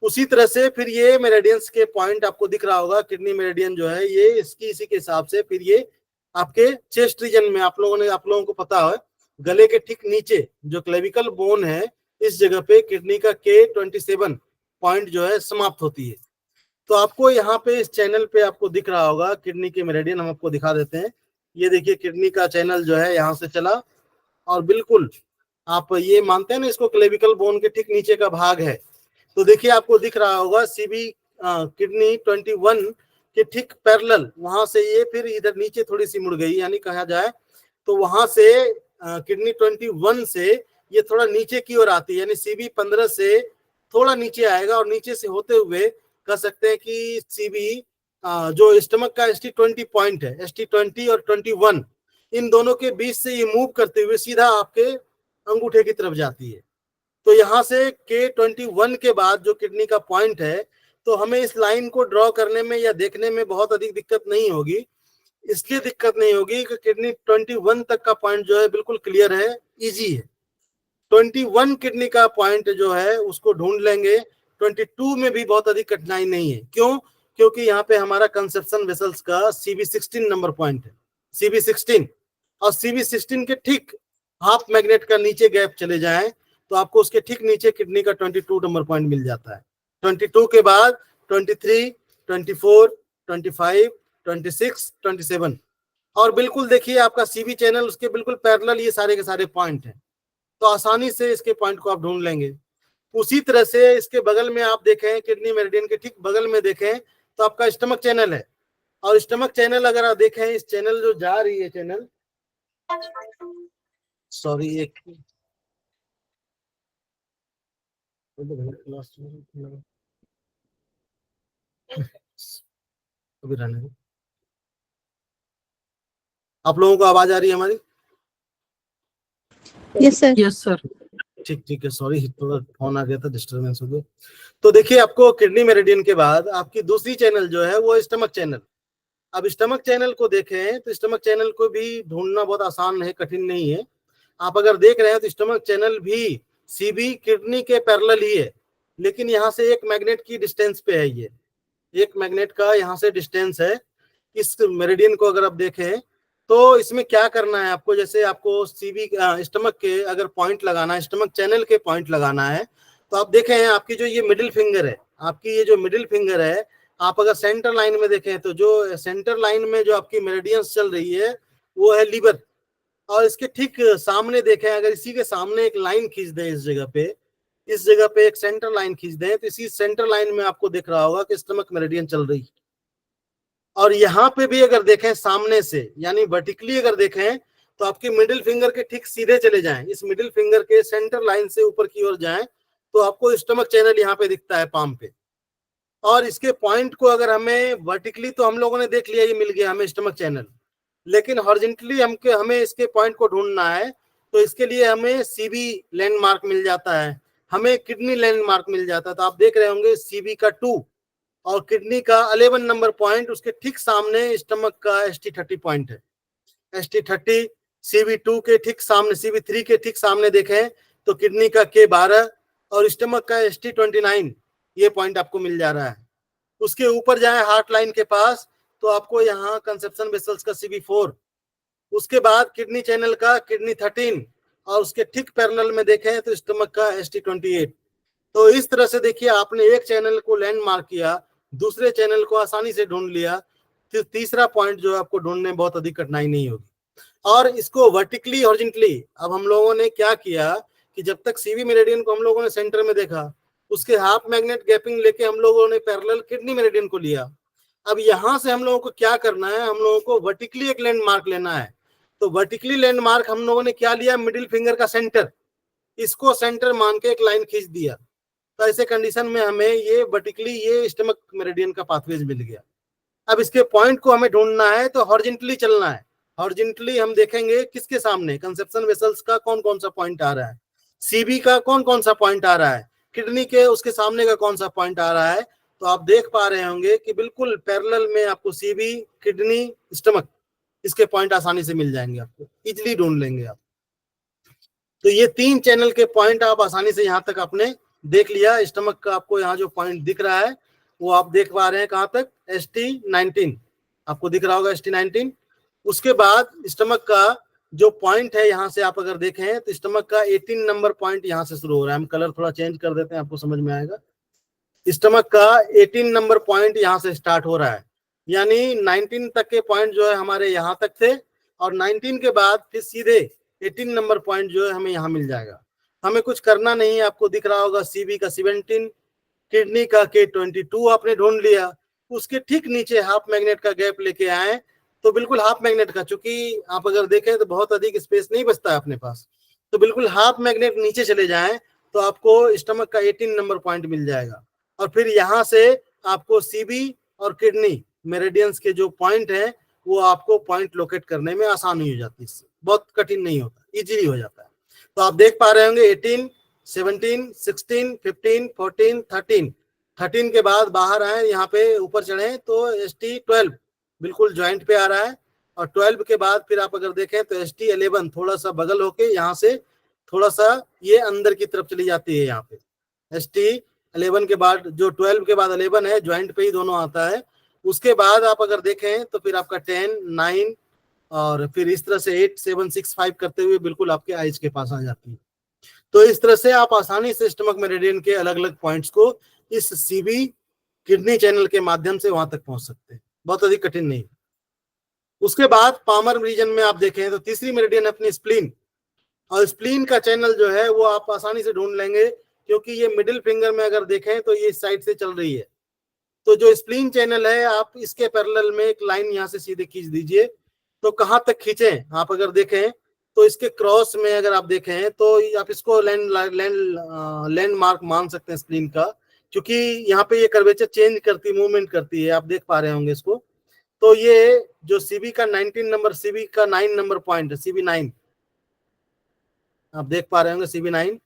उसी तरह से फिर ये मेरिडियंस के पॉइंट आपको दिख रहा होगा, किडनी मेरिडियन जो है ये इसकी इसी के हिसाब से फिर ये आपके चेस्ट रीजन में आप लोगों को पता है, गले के ठीक नीचे जो क्लेविकल बोन है, इस जगह पे किडनी का K27 पॉइंट जो है समाप्त होती है। तो आपको यहाँ पे इस चैनल पे आपको दिख रहा होगा किडनी के मेरिडियन, हम आपको दिखा देते हैं। ये देखिए किडनी का चैनल जो है यहाँ से चला और बिल्कुल आप ये मानते हैं ना इसको क्लेविकल बोन के ठीक नीचे का भाग है। तो देखिए आपको दिख रहा होगा सीबी किडनी 21 के ठीक पैरेलल, वहां से ये फिर इधर नीचे थोड़ी सी मुड़ गई, यानी कहा जाए तो वहां से किडनी 21 से ये थोड़ा नीचे की ओर आती है, यानी सीबी 15 से थोड़ा नीचे आएगा और नीचे से होते हुए कह सकते हैं कि सीबी जो स्टमक का ST20 पॉइंट है, ST20 और 21, इन दोनों के बीच से ये मूव करते हुए सीधा आपके अंगूठे की तरफ जाती है। तो यहाँ से K21 के बाद जो किडनी का पॉइंट है, तो हमें इस लाइन को ड्रॉ करने में या देखने में बहुत अधिक दिक्कत नहीं होगी। इसलिए दिक्कत नहीं होगी कि किडनी 21 तक का पॉइंट जो है बिल्कुल क्लियर है, इजी है। 21 किडनी का पॉइंट जो है उसको ढूंढ लेंगे। 22 में भी बहुत अधिक कठिनाई नहीं है। क्यों? क्योंकि यहाँ पे हमारा कंसेप्शन वेसल्स का CB16 नंबर पॉइंट है, CB16, और CB16 के ठीक हाफ मैग्नेट का नीचे गैप चले जाएं तो आपको उसके ठीक नीचे किडनी का 22 नंबर पॉइंट मिल जाता है। 22 के बाद 23, 24, 25, 26, 27, और बिल्कुल देखिए आपका सीबी चैनल उसके बिल्कुल पैरेलल ये सारे के सारे पॉइंट हैं, तो आसानी से इसके पॉइंट को आप ढूंढ लेंगे। उसी तरह से इसके बगल में आप देखें, किडनी मेरिडियन के ठीक बगल में देखें तो आपका स्टमक चैनल है, और स्टमक चैनल अगर आप देखें, इस चैनल जो जा रही है चैनल, सॉरी एक अभी रहने दो। आप लोगों को आवाज आ रही है हमारी? Yes sir, yes sir. ठीक ठीक है, सॉरी थोड़ा फोन आ गया था, डिस्टर्बेंस हो गया। तो देखिए आपको किडनी मेरिडियन के बाद आपकी दूसरी चैनल जो है वो स्टमक चैनल। अब स्टमक चैनल को देखें तो स्टमक चैनल को भी ढूंढना बहुत आसान है, कठिन नहीं है। आप अगर देख रहे हैं तो स्टमक चैनल भी सीबी किडनी के पैरेलल ही है, लेकिन यहाँ से एक मैग्नेट की डिस्टेंस पे है, ये एक मैग्नेट का यहाँ से डिस्टेंस है। इस मेरिडियन को अगर आप देखें तो इसमें क्या करना है आपको, जैसे आपको सीबी स्टमक के अगर पॉइंट लगाना है, स्टमक चैनल के पॉइंट लगाना है, तो आप देखें आपकी जो ये मिडिल फिंगर है, आपकी ये जो मिडिल फिंगर है, आप अगर सेंटर लाइन में देखें तो जो सेंटर लाइन में जो आपकी मेरिडियंस चल रही है वो है लीवर, और इसके ठीक सामने देखें, अगर इसी के सामने एक लाइन खींच दें, इस जगह पे एक सेंटर लाइन खींच दें, तो इसी सेंटर लाइन में आपको दिख रहा होगा कि स्टमक मेरिडियन चल रही है। और यहाँ पे भी अगर देखें सामने से, यानी वर्टिकली अगर देखें तो आपके मिडिल फिंगर के ठीक सीधे चले जाएं, इस मिडिल फिंगर के सेंटर लाइन से ऊपर की ओर जाएं तो आपको स्टमक चैनल यहाँ पे दिखता है पाम पे। और इसके पॉइंट को अगर हमें वर्टिकली, तो हम लोगों ने देख लिया, ये मिल गया हमें स्टमक चैनल, लेकिन हॉरिजॉन्टली हमें इसके पॉइंट को ढूंढना है, तो इसके लिए हमें सीबी लैंडमार्क मिल जाता है, हमें किडनी लैंडमार्क मिल जाता है। तो आप देख रहे होंगे सीबी का 2 और किडनी का 11 नंबर पॉइंट, उसके ठीक सामने स्टमक का ST30 पॉइंट है। ST30 CB2 के ठीक सामने, CB3 के ठीक सामने देखें तो किडनी का K12 और स्टमक का ST29, ये पॉइंट आपको मिल जा रहा है। उसके ऊपर जाए हार्ट लाइन के पास तो आपको यहाँ कंसेप्शन वेसल्स का CB4, उसके बाद किडनी चैनल का किडनी 13, और उसके ठीक पैरेलल में देखें तो स्टमक का ST28। तो इस तरह से देखिए आपने एक चैनल को लैंडमार्क किया, दूसरे चैनल को आसानी से ढूंढ लिया, फिर तीसरा पॉइंट जो है आपको ढूंढने में बहुत अधिक कठिनाई नहीं होगी। और इसको वर्टिकली हॉरिजॉन्टली अब हम लोगों ने क्या किया कि जब तक सीबी मेरिडियन को हम लोगों ने सेंटर में देखा, उसके हाफ मैग्नेट गैपिंग लेके हम लोगों ने पैरेलल किडनी मेरिडियन को लिया। अब यहाँ से हम लोगों को क्या करना है, हम लोगों को वर्टिकली एक लैंडमार्क लेना है। तो वर्टिकली लैंडमार्क हम लोगों ने क्या लिया, मिडिल फिंगर का सेंटर, इसको सेंटर मान के एक लाइन खींच दिया। तो ऐसे कंडीशन में हमें ये वर्टिकली ये स्टमक मेरिडियन का पाथवेज मिल गया। अब इसके पॉइंट को हमें ढूंढना है तो हॉरिजॉन्टली चलना है। हॉरिजॉन्टली हम देखेंगे किसके सामने, कंसेप्शन वेसल्स का कौन कौन सा पॉइंट आ रहा है, सीबी का कौन कौन सा पॉइंट आ रहा है, किडनी के उसके सामने का कौन सा पॉइंट आ रहा है। तो आप देख पा रहे होंगे कि बिल्कुल पैरेलल में आपको सीबी, किडनी, स्टमक, इसके पॉइंट आसानी से मिल जाएंगे, आपको इजिली ढूंढ लेंगे आप। तो ये 3 चैनल के पॉइंट आप आसानी से यहाँ तक आपने देख लिया। स्टमक का आपको यहाँ जो पॉइंट दिख रहा है वो आप देख पा रहे हैं कहाँ तक, ST19 आपको दिख रहा होगा, ST19। उसके बाद स्टमक का जो पॉइंट है यहाँ से आप अगर देखें तो स्टमक का 18 नंबर पॉइंट यहाँ से शुरू हो रहा है। हम कलर थोड़ा चेंज कर देते हैं, आपको समझ में आएगा। स्टमक का 18 नंबर पॉइंट यहाँ से स्टार्ट हो रहा है, यानी 19 तक के पॉइंट जो है हमारे यहाँ तक थे, और 19 के बाद फिर सीधे 18 नंबर पॉइंट जो है हमें यहाँ मिल जाएगा। हमें कुछ करना नहीं है, आपको दिख रहा होगा सीबी का 17, किडनी का K22 आपने ढूंढ लिया। उसके ठीक नीचे हाफ मैग्नेट का गैप लेके आए तो बिल्कुल हाफ मैग्नेट का, चूंकि आप अगर देखें तो बहुत अधिक स्पेस नहीं बचता है अपने पास, तो बिल्कुल हाफ मैग्नेट नीचे चले जाएं तो आपको स्टमक का 18 नंबर पॉइंट मिल जाएगा। और फिर यहाँ से आपको सीबी और किडनी मेरिडियंस के जो पॉइंट है वो आपको पॉइंट लोकेट करने में आसानी हो जाती है, इससे बहुत कठिन नहीं होता, इजीली हो जाता है। तो आप देख पा रहे होंगे 18, 17, 16, 15, 14, 13 के बाद बाहर आए, यहाँ पे ऊपर चढ़े तो ST12 बिल्कुल ज्वाइंट पे आ रहा है। और 12 के बाद फिर आप अगर देखें तो ST11 थोड़ा सा बगल होके यहाँ से थोड़ा सा ये अंदर की तरफ चली जाती है। यहाँ पे ST11 के बाद जो 12 के बाद 11 है, ज्वाइंट पे ही दोनों आता है। उसके बाद आप अगर देखें तो फिर आपका 10, 9 और फिर इस तरह से 8, 7, 6, 5 करते हुए बिल्कुल आपके आइज के पास आ जाती है। तो इस तरह से आप आसानी से स्टमक मेरिडियन के अलग अलग पॉइंट्स को इस सीबी किडनी चैनल के माध्यम से वहां तक पहुंच सकते हैं, बहुत अधिक कठिन नहीं। उसके बाद पामर रीजन में आप देखें तो तीसरी मेरिडियन अपनी स्प्लीन, और स्प्लीन का चैनल जो है वो आप आसानी से ढूंढ लेंगे, क्योंकि ये मिडिल फिंगर में अगर देखें तो ये इस साइड से चल रही है। तो जो स्प्लीन चैनल है आप इसके पैरेलल में एक लाइन यहाँ से सीधे खींच दीजिए। तो कहाँ तक खींचें आप अगर देखें तो इसके क्रॉस में अगर आप देखें तो आप इसको लैंडमार्क मान सकते हैं स्प्लीन का, क्योंकि यहाँ पे ये कर्वेचर चेंज करती, मूवमेंट करती है, आप देख पा रहे होंगे इसको। तो ये जो सीबी का 19 नंबर, सीबी का 9 नंबर पॉइंट है, CB9 आप देख पा रहे होंगे, CB9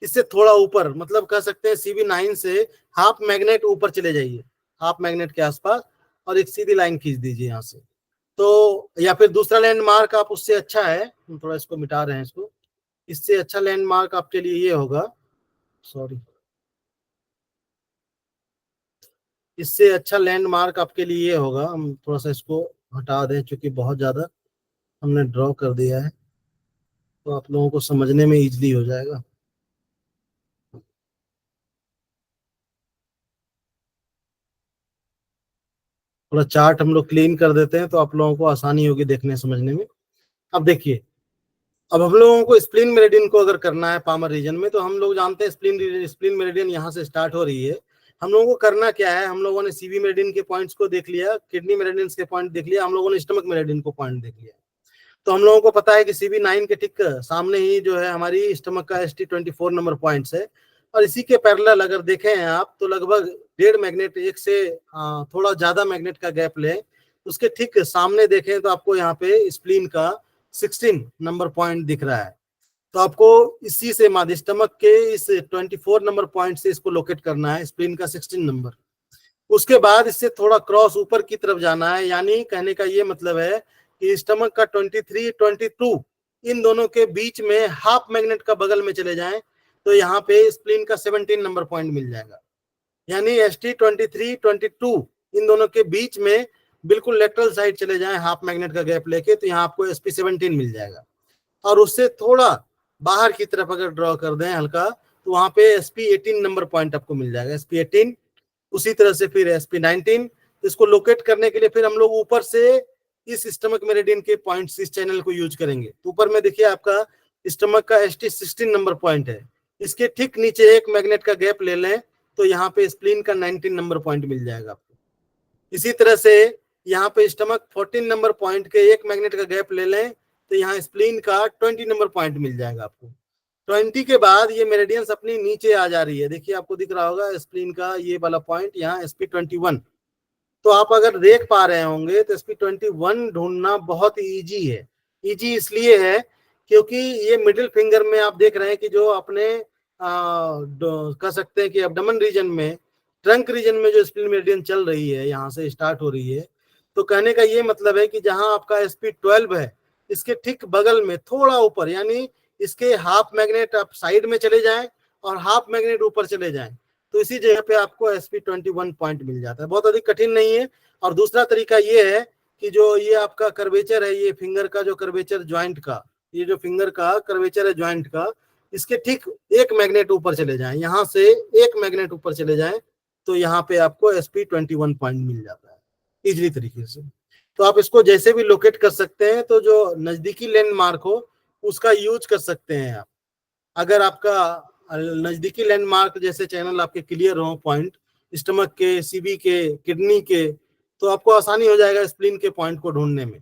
इससे थोड़ा ऊपर, मतलब कह सकते हैं CB9 से हाफ मैग्नेट ऊपर चले जाइए, हाफ मैग्नेट के आसपास, और एक सीधी लाइन खींच दीजिए यहाँ से। तो या फिर दूसरा लैंडमार्क आप उससे अच्छा है, हम थोड़ा इसको मिटा रहे हैं इसको, इससे अच्छा लैंडमार्क आपके लिए ये होगा, सॉरी, इससे अच्छा लैंडमार्क आपके लिए ये होगा, हम थोड़ा सा इसको हटा दें क्योंकि बहुत ज्यादा हमने ड्रॉ कर दिया है, तो आप लोगों को समझने में इजीली हो जाएगा। थोड़ा चार्ट हम लोग क्लीन कर देते हैं तो आप लोगों को आसानी होगी देखने समझने में। अब देखिए, अब हम लोगों को स्प्लीन मेरिडियन को अगर करना है पामर रीजन में, तो हम लोग जानते हैं स्प्लीन मेरिडियन यहाँ से स्टार्ट हो रही है। हम लोगों को करना क्या है, हम लोगों ने सीबी मेरिडियन के पॉइंट्स को देख लिया, किडनी मेरिडियन के पॉइंट देख लिया, हम लोगों ने स्टमक मेरिडियन को पॉइंट देख लिया। तो हम लोगों को पता है कि CB9 के ठीक सामने ही जो है हमारी स्टमक का ST24 नंबर पॉइंट्स है, और इसी के पैरेलल अगर देखें आप तो लगभग 1.5 मैग्नेट, एक से थोड़ा ज्यादा मैग्नेट का गैप ले, उसके ठीक सामने देखें तो आपको यहाँ पे स्प्लीन का 16 नंबर पॉइंट दिख रहा है। तो आपको इसी से माध्य स्टमक के इस 24 नंबर पॉइंट से इसको लोकेट करना है, स्प्लीन का 16 नंबर। उसके बाद इससे थोड़ा क्रॉस ऊपर की तरफ जाना है, यानी कहने का ये मतलब है कि स्टमक का 23, 22 इन दोनों के बीच में हाफ मैग्नेट का बगल में चले जाएं तो यहाँ पे स्प्लीन का 17 नंबर पॉइंट मिल जाएगा। यानी ST23, 22 इन दोनों के बीच में बिल्कुल लेटरल साइड चले जाएं हाफ मैग्नेट का गैप लेके, तो यहाँ आपको SP17 मिल जाएगा। और उससे थोड़ा बाहर की तरफ अगर ड्रॉ कर दें हल्का, तो वहां पे SP18 नंबर पॉइंट आपको मिल जाएगा, SP18। उसी तरह से फिर SP19। इसको लोकेट करने के लिए फिर हम लोग ऊपर से इस स्टमक मेरिडियन के पॉइंट्स, इस चैनल को यूज करेंगे। तो ऊपर में देखिए आपका स्टमक का ST16 नंबर पॉइंट है, इसके ठीक नीचे एक मैग्नेट का गैप ले लें तो यहाँ पे स्प्लीन का 19 नंबर पॉइंट मिल जाएगा आपको। इसी तरह से यहाँ पे स्टमक 14 नंबर पॉइंट के एक मैग्नेट का गैप ले लें तो यहाँ स्प्लीन का 20 नंबर पॉइंट मिल जाएगा आपको। 20 के बाद ये मेरिडियंस अपनी नीचे आ जा रही है, देखिए आपको दिख रहा होगा स्प्लीन का ये वाला पॉइंट यहाँ SP21। तो आप अगर देख पा रहे होंगे तो SP21 ढूंढना बहुत इजी है। इजी इसलिए है क्योंकि ये मिडिल फिंगर में आप देख रहे हैं कि जो अपने कह सकते हैं कि एब्डोमेन रीजन में, ट्रंक रीजन में जो स्प्लीन मेरिडियन चल रही है, यहाँ से स्टार्ट हो रही है। तो कहने का ये मतलब है कि जहां आपका SP12 है, इसके ठीक बगल में थोड़ा ऊपर, यानी इसके हाफ मैग्नेट आप साइड में चले जाएं और हाफ मैग्नेट ऊपर चले जाएं, तो इसी जगह पे आपको SP21 पॉइंट मिल जाता है, बहुत अधिक कठिन नहीं है। और दूसरा तरीका ये है कि जो ये आपका कर्वेचर है, ये फिंगर का जो कर्वेचर ज्वाइंट का, ये जो फिंगर का कर्वेचर है ज्वाइंट का, इसके ठीक एक मैग्नेट ऊपर चले जाएं, यहाँ से एक मैग्नेट ऊपर चले जाएं तो यहाँ पे आपको SP21 पॉइंट मिल जाता है इजीली तरीके से। तो आप इसको जैसे भी लोकेट कर सकते हैं, तो जो नजदीकी लैंडमार्क हो उसका यूज कर सकते हैं आप। अगर आपका नजदीकी लैंडमार्क जैसे चैनल आपके क्लियर हो, पॉइंट स्टमक के, सीबी के, किडनी के, तो आपको आसानी हो जाएगा स्प्लीन के पॉइंट को ढूंढने में।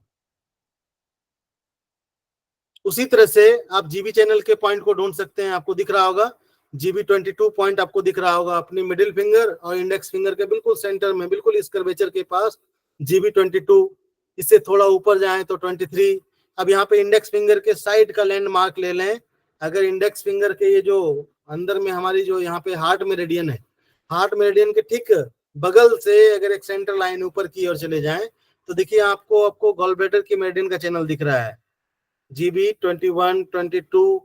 उसी तरह से आप जीबी चैनल के पॉइंट को ढूंढ सकते हैं। आपको दिख रहा होगा GB22 पॉइंट, आपको दिख रहा होगा अपनी मिडिल फिंगर और इंडेक्स फिंगर के बिल्कुल सेंटर में, बिल्कुल इस कर्वेचर के पास GB22। इससे थोड़ा ऊपर जाएं तो 23। अब यहाँ पे इंडेक्स फिंगर के साइड का लैंडमार्क ले लें। अगर इंडेक्स फिंगर के ये जो अंदर में हमारी जो यहाँ पे हार्ट मेरिडियन है, हार्ट मेरिडियन के ठीक बगल से अगर एक सेंटर लाइन ऊपर की ओर चले जाएं तो देखिए आपको गॉल ब्लैडर की मेरिडियन का चैनल दिख रहा है। GB21, 22,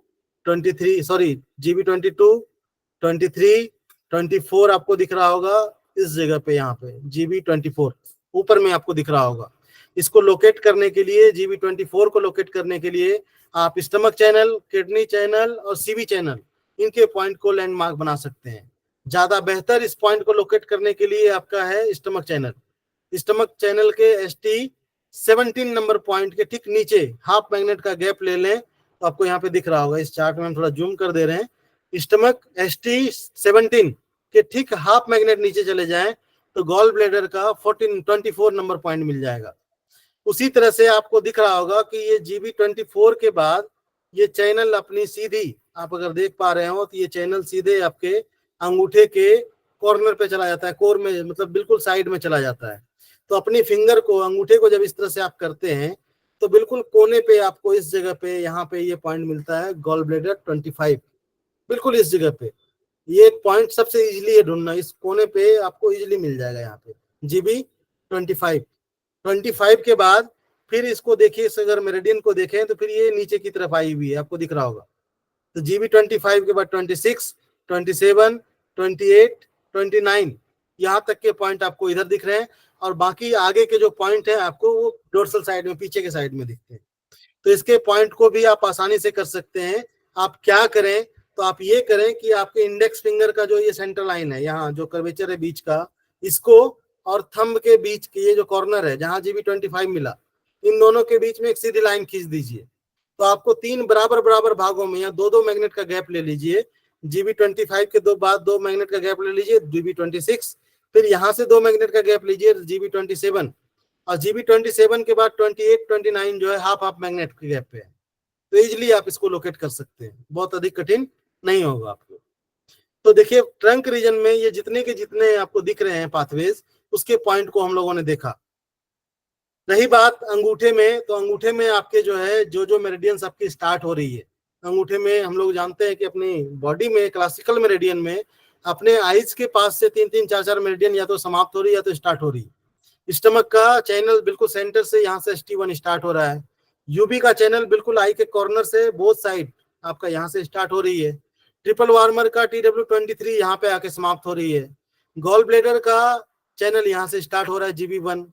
23, सॉरी GB22, 23, 24 आपको दिख रहा होगा इस जगह पे, यहाँ पे GB24 ऊपर में आपको दिख रहा होगा। इसको लोकेट करने के लिए, GB24 को लोकेट करने के लिए आप स्टमक चैनल, किडनी चैनल और सीबी चैनल, इनके पॉइंट को लैंडमार्क बना सकते हैं। ज्यादा बेहतर इस पॉइंट को लोकेट करने के लिए आपका है स्टमक चैनल। स्टमक चैनल के ST17 नंबर पॉइंट के ठीक नीचे हाफ मैग्नेट का गैप ले लें तो आपको यहाँ पे दिख रहा होगा। इस चार्ट में हम थोड़ा जूम कर दे रहे हैं। स्टमक ST17 के ठीक हाफ मैग्नेट नीचे चले जाएं तो गॉल ब्लैडर का 24 नंबर पॉइंट मिल जाएगा। उसी तरह से आपको दिख रहा होगा कि ये GB24 के बाद ये चैनल अपनी सीधी, आप अगर देख पा रहे हो तो ये चैनल सीधे आपके अंगूठे के कॉर्नर पे चला जाता है, कोर में, मतलब बिल्कुल साइड में चला जाता है। तो अपनी फिंगर को, अंगूठे को जब इस तरह से आप करते हैं तो बिल्कुल कोने पे आपको इस जगह पे, यहाँ पे ये पॉइंट मिलता है गॉल ब्लैडर 25, बिल्कुल इस जगह पे। ये पॉइंट सबसे इजीली है ढूंढना, इस कोने पे आपको इजीली मिल जाएगा यहाँ पे GB25। 25 के बाद फिर इसको देखिए, इस अगर मेरिडियन को देखें तो फिर ये नीचे की तरफ आई हुई है, आपको दिख रहा होगा। तो GB25 के बाद 26, 27, 28, 29 यहाँ तक के पॉइंट आपको इधर दिख रहे हैं, और बाकी आगे के जो पॉइंट है आपको वो डोर्सल साइड में, पीछे के साइड में दिखते हैं। तो इसके पॉइंट को भी आप आसानी से कर सकते हैं। आप क्या करें, तो आप ये करें कि आपके इंडेक्स फिंगर का जो ये सेंटर लाइन है, यहाँ जो कर्वेचर है बीच का, इसको और थंब के बीच की ये जो कॉर्नर है जहां GB25 मिला, इन दोनों के बीच में एक सीधी लाइन खींच दीजिए। तो आपको 3 बराबर बराबर भागों में, या 2-2 मैग्नेट का गैप ले लीजिए। GB25 के बाद 2 मैग्नेट का गैप ले लीजिए GB26, फिर यहाँ से 2 मैग्नेट का गैप लीजिए GB27, और GB27 के बाद 28, 29 जो है हाफ मैग्नेट के गैप पे है। तो इजिली आप इसको लोकेट कर सकते हैं, बहुत अधिक कठिन नहीं होगा आपको। तो देखिए ट्रंक रीजन में ये जितने के जितने आपको दिख रहे हैं पाथवेज, उसके पॉइंट को हम लोगों ने देखा। रही बात अंगूठे में, तो अंगूठे में आपके जो है जो मेरिडियंस आपकी स्टार्ट हो रही है अंगूठे में, हम लोग जानते हैं कि अपनी बॉडी में क्लासिकल मेरिडियन में अपने आइज के पास से 3-3, 4-4 मेरिडियन या तो समाप्त हो रही है या तो स्टार्ट हो रही है। स्टमक का चैनल बिल्कुल सेंटर से, यहाँ से ST1 स्टार्ट हो रहा है। यूबी का चैनल बिल्कुल आई के कॉर्नर से बोथ साइड आपका यहाँ से स्टार्ट हो रही है। ट्रिपल वार्मर का TW23 यहाँ पे आके समाप्त हो रही है। गॉल ब्लैडर का चैनल यहाँ से स्टार्ट हो रहा है GB1।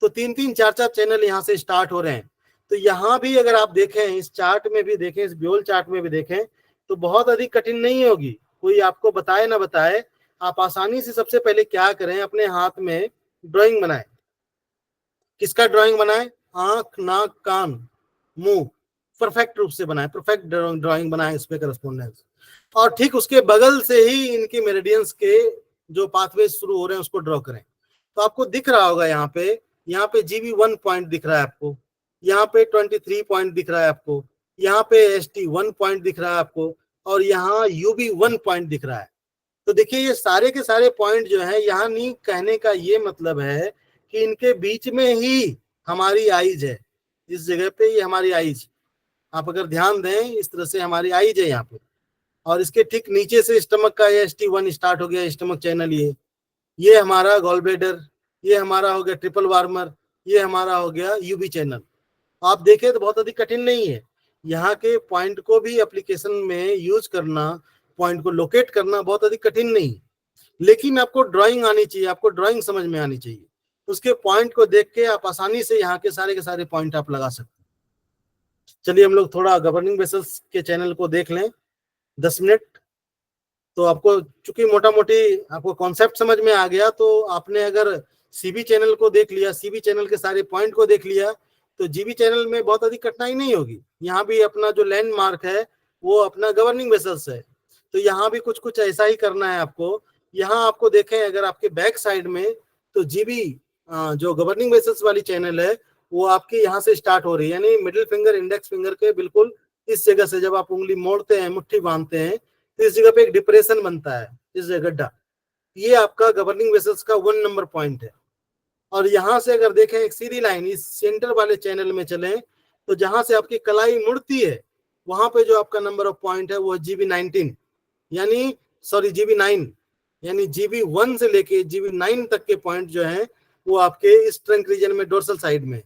तो 3-3, 4-4 चैनल यहाँ से स्टार्ट हो रहे हैं। तो यहाँ भी अगर आप देखें, इस चार्ट में भी देखें, इस ब्योल चार्ट में भी देखें, तो बहुत अधिक कठिन नहीं होगी। कोई आपको बताए ना बताए, आप आसानी से सबसे पहले क्या करें, अपने हाथ में ड्राइंग बनाएं। किसका ड्राइंग बनाएं? आंख, नाक, कान, मुंह परफेक्ट रूप से बनाएं, परफेक्ट ड्राइंग बनाएं इस पे करस्पोंडेंस। और ठीक उसके बगल से ही इनके मेरिडियंस के जो पाथवे शुरू हो रहे हैं उसको ड्रॉ करें। तो आपको दिख रहा होगा यहाँ पे GB1 पॉइंट दिख रहा है आपको, यहाँ पे 23 पॉइंट दिख रहा है आपको, यहाँ पे ST1 पॉइंट दिख रहा है आपको, और यहाँ UB1 पॉइंट दिख रहा है। तो देखिए ये सारे के सारे पॉइंट जो है, यहाँ नहीं कहने का ये मतलब है कि इनके बीच में ही हमारी आइज है। इस जगह पे ये हमारी आइज, आप अगर ध्यान दें इस तरह से हमारी आइज है यहाँ पे, और इसके ठीक नीचे से स्टमक का ST1 स्टार्ट हो गया, स्टमक चैनल। ये हमारा गॉल ब्लैडर, ये हमारा हो गया ट्रिपल वार्मर, ये हमारा हो गया यूबी चैनल। आप देखें तो बहुत अधिक कठिन नहीं है। यहाँ के पॉइंट को भी एप्लीकेशन में यूज करना, पॉइंट को लोकेट करना बहुत अधिक कठिन नहीं, लेकिन आपको ड्राइंग आनी चाहिए, आपको ड्राइंग समझ में आनी चाहिए। उसके पॉइंट को देख के आप आसानी से यहाँ के सारे पॉइंट आप लगा सकते हैं। चलिए हम लोग थोड़ा गवर्निंग वेसल्स के चैनल को देख लें 10 मिनट। तो आपको चूंकि मोटा मोटी आपको कॉन्सेप्ट समझ में आ गया, तो आपने अगर सीबी चैनल को देख लिया, सीबी चैनल के सारे पॉइंट को देख लिया, तो जीबी चैनल में बहुत अधिक कठिनाई नहीं होगी। यहाँ भी अपना जो लैंडमार्क है वो अपना गवर्निंग वेसल्स है, तो यहाँ भी कुछ कुछ ऐसा ही करना है आपको। यहाँ आपको देखें अगर आपके बैक साइड में, तो जीबी जो गवर्निंग वेसल्स वाली चैनल है वो आपके यहाँ से स्टार्ट हो रही है, यानी मिडिल फिंगर इंडेक्स फिंगर के बिल्कुल इस जगह से जब आप उंगली मोड़ते हैं, मुट्ठी बांधते हैं, तो इस जगह पे एक डिप्रेशन बनता है, इस जगह गड्ढा, ये आपका गवर्निंग वेसल्स का 1 नंबर पॉइंट है। और यहाँ से अगर देखें एक सीधी लाइन इस सेंटर वाले चैनल में चलें, तो जहां से आपकी कलाई मुड़ती है वहां पे जो आपका नंबर ऑफ पॉइंट है वो GB19, यानी सॉरी GB9, यानी GB1 से लेके GB9 तक के पॉइंट जो है वो आपके इस ट्रंक रीजन में डोर्सल साइड में।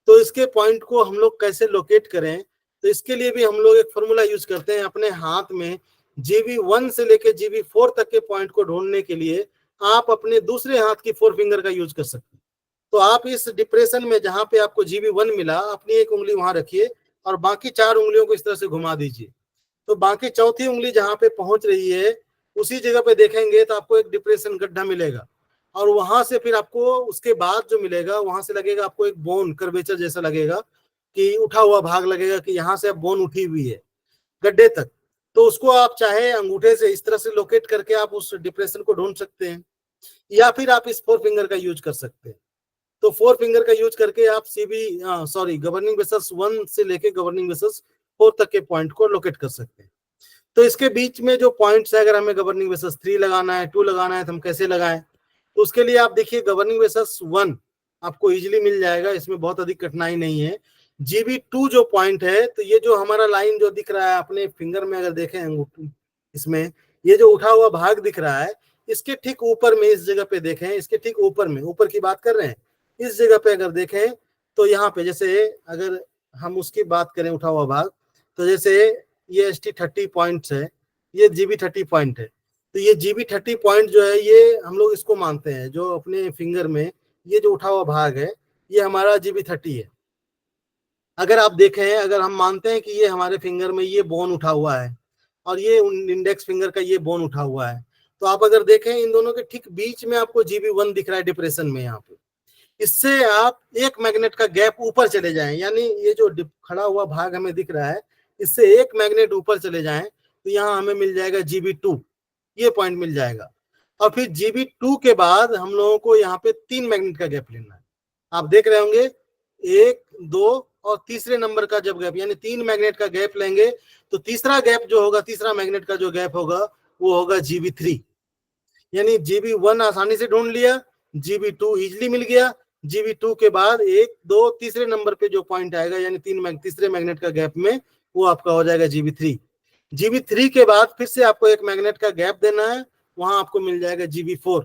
तो इसके पॉइंट को हम लोग कैसे लोकेट करें, तो इसके लिए भी हम लोग एक फॉर्मूला यूज करते हैं। अपने हाथ में GB1 से लेके GB4 तक के पॉइंट को ढूंढने के लिए आप अपने दूसरे हाथ की 4 फिंगर का यूज कर सकते हैं। तो आप इस डिप्रेशन में जहां पे आपको GB1 मिला, अपनी एक उंगली वहां रखिए और बाकी 4 उंगलियों को इस तरह से घुमा दीजिए। तो बाकी चौथी उंगली जहां पे पहुंच रही है उसी जगह पे देखेंगे तो आपको एक डिप्रेशन गड्ढा मिलेगा, और वहां से फिर आपको उसके बाद जो मिलेगा वहां से लगेगा आपको एक बोन कर्वेचर जैसा लगेगा कि उठा हुआ भाग लगेगा कि यहाँ से अब बोन उठी हुई है गड्ढे तक। तो उसको आप चाहे अंगूठे से इस तरह से लोकेट करके आप उस डिप्रेशन को ढूंढ सकते हैं, या फिर आप इस 4 फिंगर का यूज कर सकते हैं। तो 4 फिंगर का यूज करके आप गवर्निंग वेसल्स 1 से लेके गवर्निंग वेसल्स 4 तक के पॉइंट को लोकेट कर सकते हैं। तो इसके बीच में जो पॉइंट्स है, अगर हमें गवर्निंग वेसल्स 3 लगाना है, 2 लगाना है, तो हम कैसे लगाएं? तो उसके लिए आप देखिए गवर्निंग वेसल्स 1 आपको इजीली मिल जाएगा, इसमें बहुत अधिक कठिनाई नहीं है। GB2 जो पॉइंट है, तो ये जो हमारा लाइन जो दिख रहा है अपने फिंगर में अगर देखें इसमें ये जो उठा हुआ भाग दिख रहा है, इसके ठीक ऊपर में इस जगह पे देखें, इसके ठीक ऊपर में, ऊपर की बात कर रहे हैं, इस जगह पे अगर देखें तो यहाँ पे जैसे अगर हम उसकी बात करें उठा हुआ भाग, तो जैसे ये ST30 पॉइंट्स है, ये GB30 पॉइंट है। तो ये GB30 पॉइंट जो है ये हम लोग इसको मानते हैं, जो अपने फिंगर में ये जो उठा हुआ भाग है ये हमारा GB30 है। अगर आप देखें, अगर हम मानते हैं कि ये हमारे फिंगर में ये बोन उठा हुआ है और ये इंडेक्स फिंगर का ये बोन उठा हुआ है, तो आप अगर देखें इन दोनों के ठीक बीच में आपको GB1 दिख रहा है डिप्रेशन में यहाँ पे। इससे आप एक मैग्नेट का गैप ऊपर चले जाएं, यानी ये जो खड़ा हुआ भाग हमें दिख रहा है इससे एक मैग्नेट ऊपर चले जाएं, तो यहाँ हमें मिल जाएगा GB2, ये पॉइंट मिल जाएगा। और फिर GB2 के बाद हम लोगों को यहाँ पे 3 मैग्नेट का गैप लेना है। आप देख रहे होंगे 1, 2 और तीसरे नंबर का जब गैप, यानी 3 मैग्नेट का गैप लेंगे तो तीसरा गैप जो होगा, तीसरा मैग्नेट का जो गैप होगा वो होगा GB3। यानी GB1 आसानी से ढूंढ लिया, GB2 इजिली मिल गया, GB2 के बाद 1, 2 तीसरे नंबर पे जो पॉइंट आएगा यानी तीसरे मैग्नेट का गैप में, वो आपका हो जाएगा GB3। GB3 के बाद फिर से आपको एक मैग्नेट का गैप देना है, वहां आपको मिल जाएगा GB4।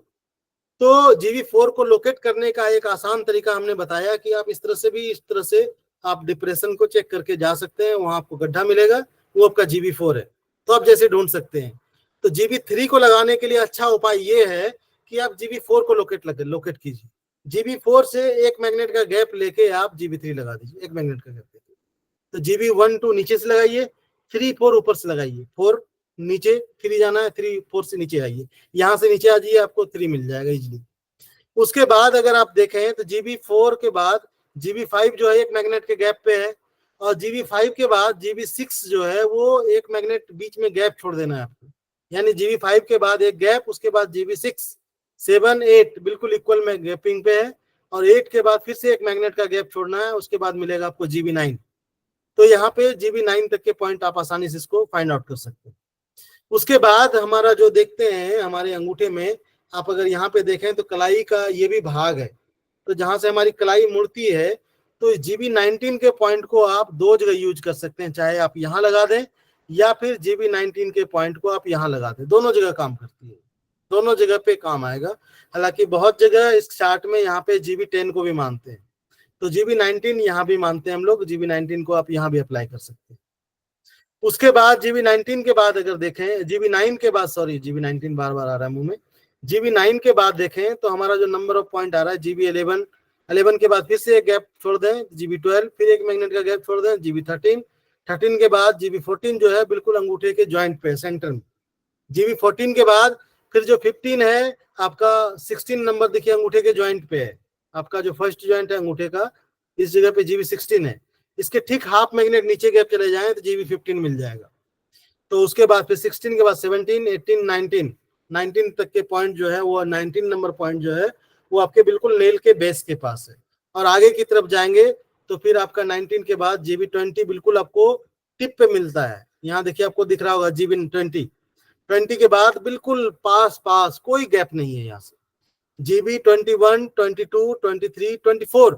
तो GB4 को लोकेट करने का एक आसान तरीका हमने बताया कि आप इस तरह से आप डिप्रेशन को चेक करके जा सकते हैं, वहां आपको गड्ढा मिलेगा, वो आपका GB4 है, तो आप जैसे ढूंढ सकते हैं। तो GB3 को लगाने के लिए अच्छा उपाय ये है कि आप GB4 को लोकेट कीजिए। GB4 से एक मैग्नेट का गैप लेके आप GB3 लगा दीजिए, एक मैग्नेट का गैप लेके। तो GB1, 2 नीचे से लगाइए, 3, 4 ऊपर से लगाइए, 4 नीचे, 3 जाना है, 3, 4 से नीचे आइए, यहाँ से नीचे आ जाइए, आपको 3 मिल जाएगा इजिली। उसके बाद अगर आप देखें तो GB4 के बाद GB5 जो है एक मैग्नेट के गैप पे है, और GB5 के बाद GB6 जो है वो एक मैग्नेट बीच में गैप छोड़ देना है आपको, यानी GB5 के बाद एक गैप, उसके बाद GB6, 7, 8 बिल्कुल इक्वल में गैपिंग पे है, और 8 के बाद फिर से एक मैग्नेट का गैप छोड़ना है, उसके बाद मिलेगा आपको GB9। तो यहाँ पे GB9 तक के पॉइंट आप आसानी से इसको फाइंड आउट कर सकते हैं। उसके बाद हमारा जो देखते हैं हमारे अंगूठे में, आप अगर यहाँ पे देखें तो कलाई का ये भी भाग है, तो जहां से हमारी कलाई मुड़ती है, तो GB19 के पॉइंट को आप 2 जगह यूज कर सकते हैं, चाहे आप यहाँ लगा दें या फिर GB19 के पॉइंट को आप यहाँ लगा दें, दोनों जगह काम करती है, दोनों जगह पे काम आएगा। हालांकि बहुत जगह इस चार्ट में यहाँ पे GB10 को भी मानते हैं, तो GB19 यहाँ भी मानते हैं हम लोग, GB19 को आप यहाँ भी अप्लाई कर सकते हैं। उसके बाद GB19 के बाद अगर देखें, GB9 के बाद, सॉरी GB19 बार बार आ रहा है मुंह में, GB9 के बाद देखें तो हमारा जो नंबर ऑफ पॉइंट आ रहा है GB11, 11 के बाद फिर से एक गैप छोड़ दें, GB12, फिर एक मैग्नेट का गैप छोड़ दें, GB13, 13 के बाद GB14 जो है बिल्कुल अंगूठे के ज्वाइंट पे सेंटर में, GB14 के बाद फिर जो 15 है आपका 16 नंबर देखिए अंगूठे के ज्वाइंट पे है, आपका जो फर्स्ट ज्वाइंट है अंगूठे का इस जगह पे GB16 है, इसके ठीक हाफ मैग्नेट नीचे गैप चले जाएं तो GB15 मिल जाएगा। तो उसके बाद फिर 16 के बाद 17, 18, 19 तक के पॉइंट जो है वो 19 नंबर पॉइंट जो है वो आपके बिल्कुल नेल के बेस के पास है। और आगे की तरफ जाएंगे तो फिर आपका 19 के बाद GB20 बिल्कुल आपको टिप पे मिलता है। यहाँ देखिए आपको दिख रहा होगा GB20 के बाद बिल्कुल पास कोई गैप नहीं है यहाँ से। GB21, 22, 23, 24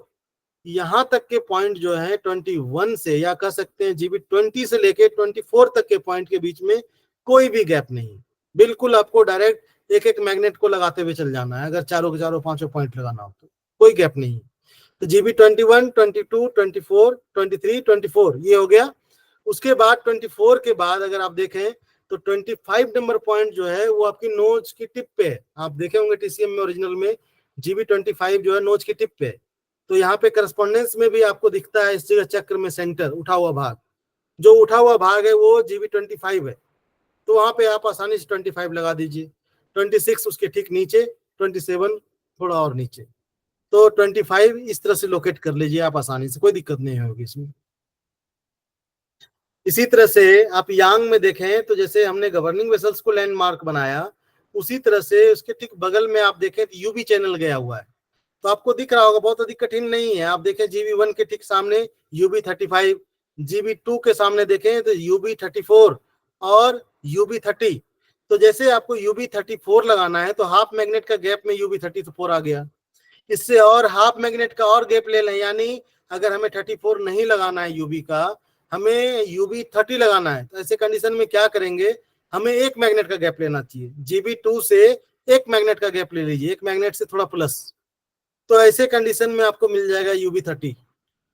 यहाँ तक के पॉइंट जो है 21 से या कह सकते हैं GB20 से लेके 24 तक के पॉइंट के बीच में कोई भी गैप नहीं। बिल्कुल आपको डायरेक्ट एक एक मैग्नेट को लगाते हुए चल जाना है, अगर चारों के चारों पांचों पॉइंट लगाना हो तो कोई गैप नहीं। तो GB21, 22, 24, 23, 24 ये हो गया। उसके बाद 24 के बाद अगर आप देखें तो 25 नंबर पॉइंट जो है वो आपकी नोज की टिप पे है। आप देखे होंगे TCM में ओरिजिनल में GB25 जो है नोज की टिप पे है। तो यहाँ पे करस्पॉन्डेंस में भी आपको दिखता है इस जगह चक्र में सेंटर उठा हुआ भाग, जो उठा हुआ भाग है वो GB25 है। तो वहां पे आप आसानी से 25 लगा दीजिए, 26 उसके ठीक नीचे, 27 थोड़ा और नीचे, तो 25 इस तरह से लोकेट कर लीजिए आप आसानी से, कोई दिक्कत नहीं होगी इसमें। इसी तरह से आप यांग में देखें तो जैसे हमने गवर्निंग वेसल्स को लैंडमार्क बनाया, उसी तरह से उसके ठीक बगल में आप देखें तो यूबी चैनल गया हुआ है। तो आपको दिख रहा होगा, बहुत अधिक कठिन नहीं है। आप देखें GB1 के ठीक सामने UB35, GB2 के सामने देखें तो UB34 और UB30। तो जैसे आपको UB34 लगाना है तो हाफ मैग्नेट का गैप में UB34 आ गया। इससे और हाफ मैग्नेट का और गैप ले लें, यानी अगर हमें 34 नहीं लगाना है UB का, हमें UB30 लगाना है, तो ऐसे कंडीशन में क्या करेंगे, हमें एक मैग्नेट का गैप लेना चाहिए। GB2 से एक मैग्नेट का गैप ले लीजिए, एक मैग्नेट से थोड़ा प्लस, तो ऐसे कंडीशन में आपको मिल जाएगा UB30।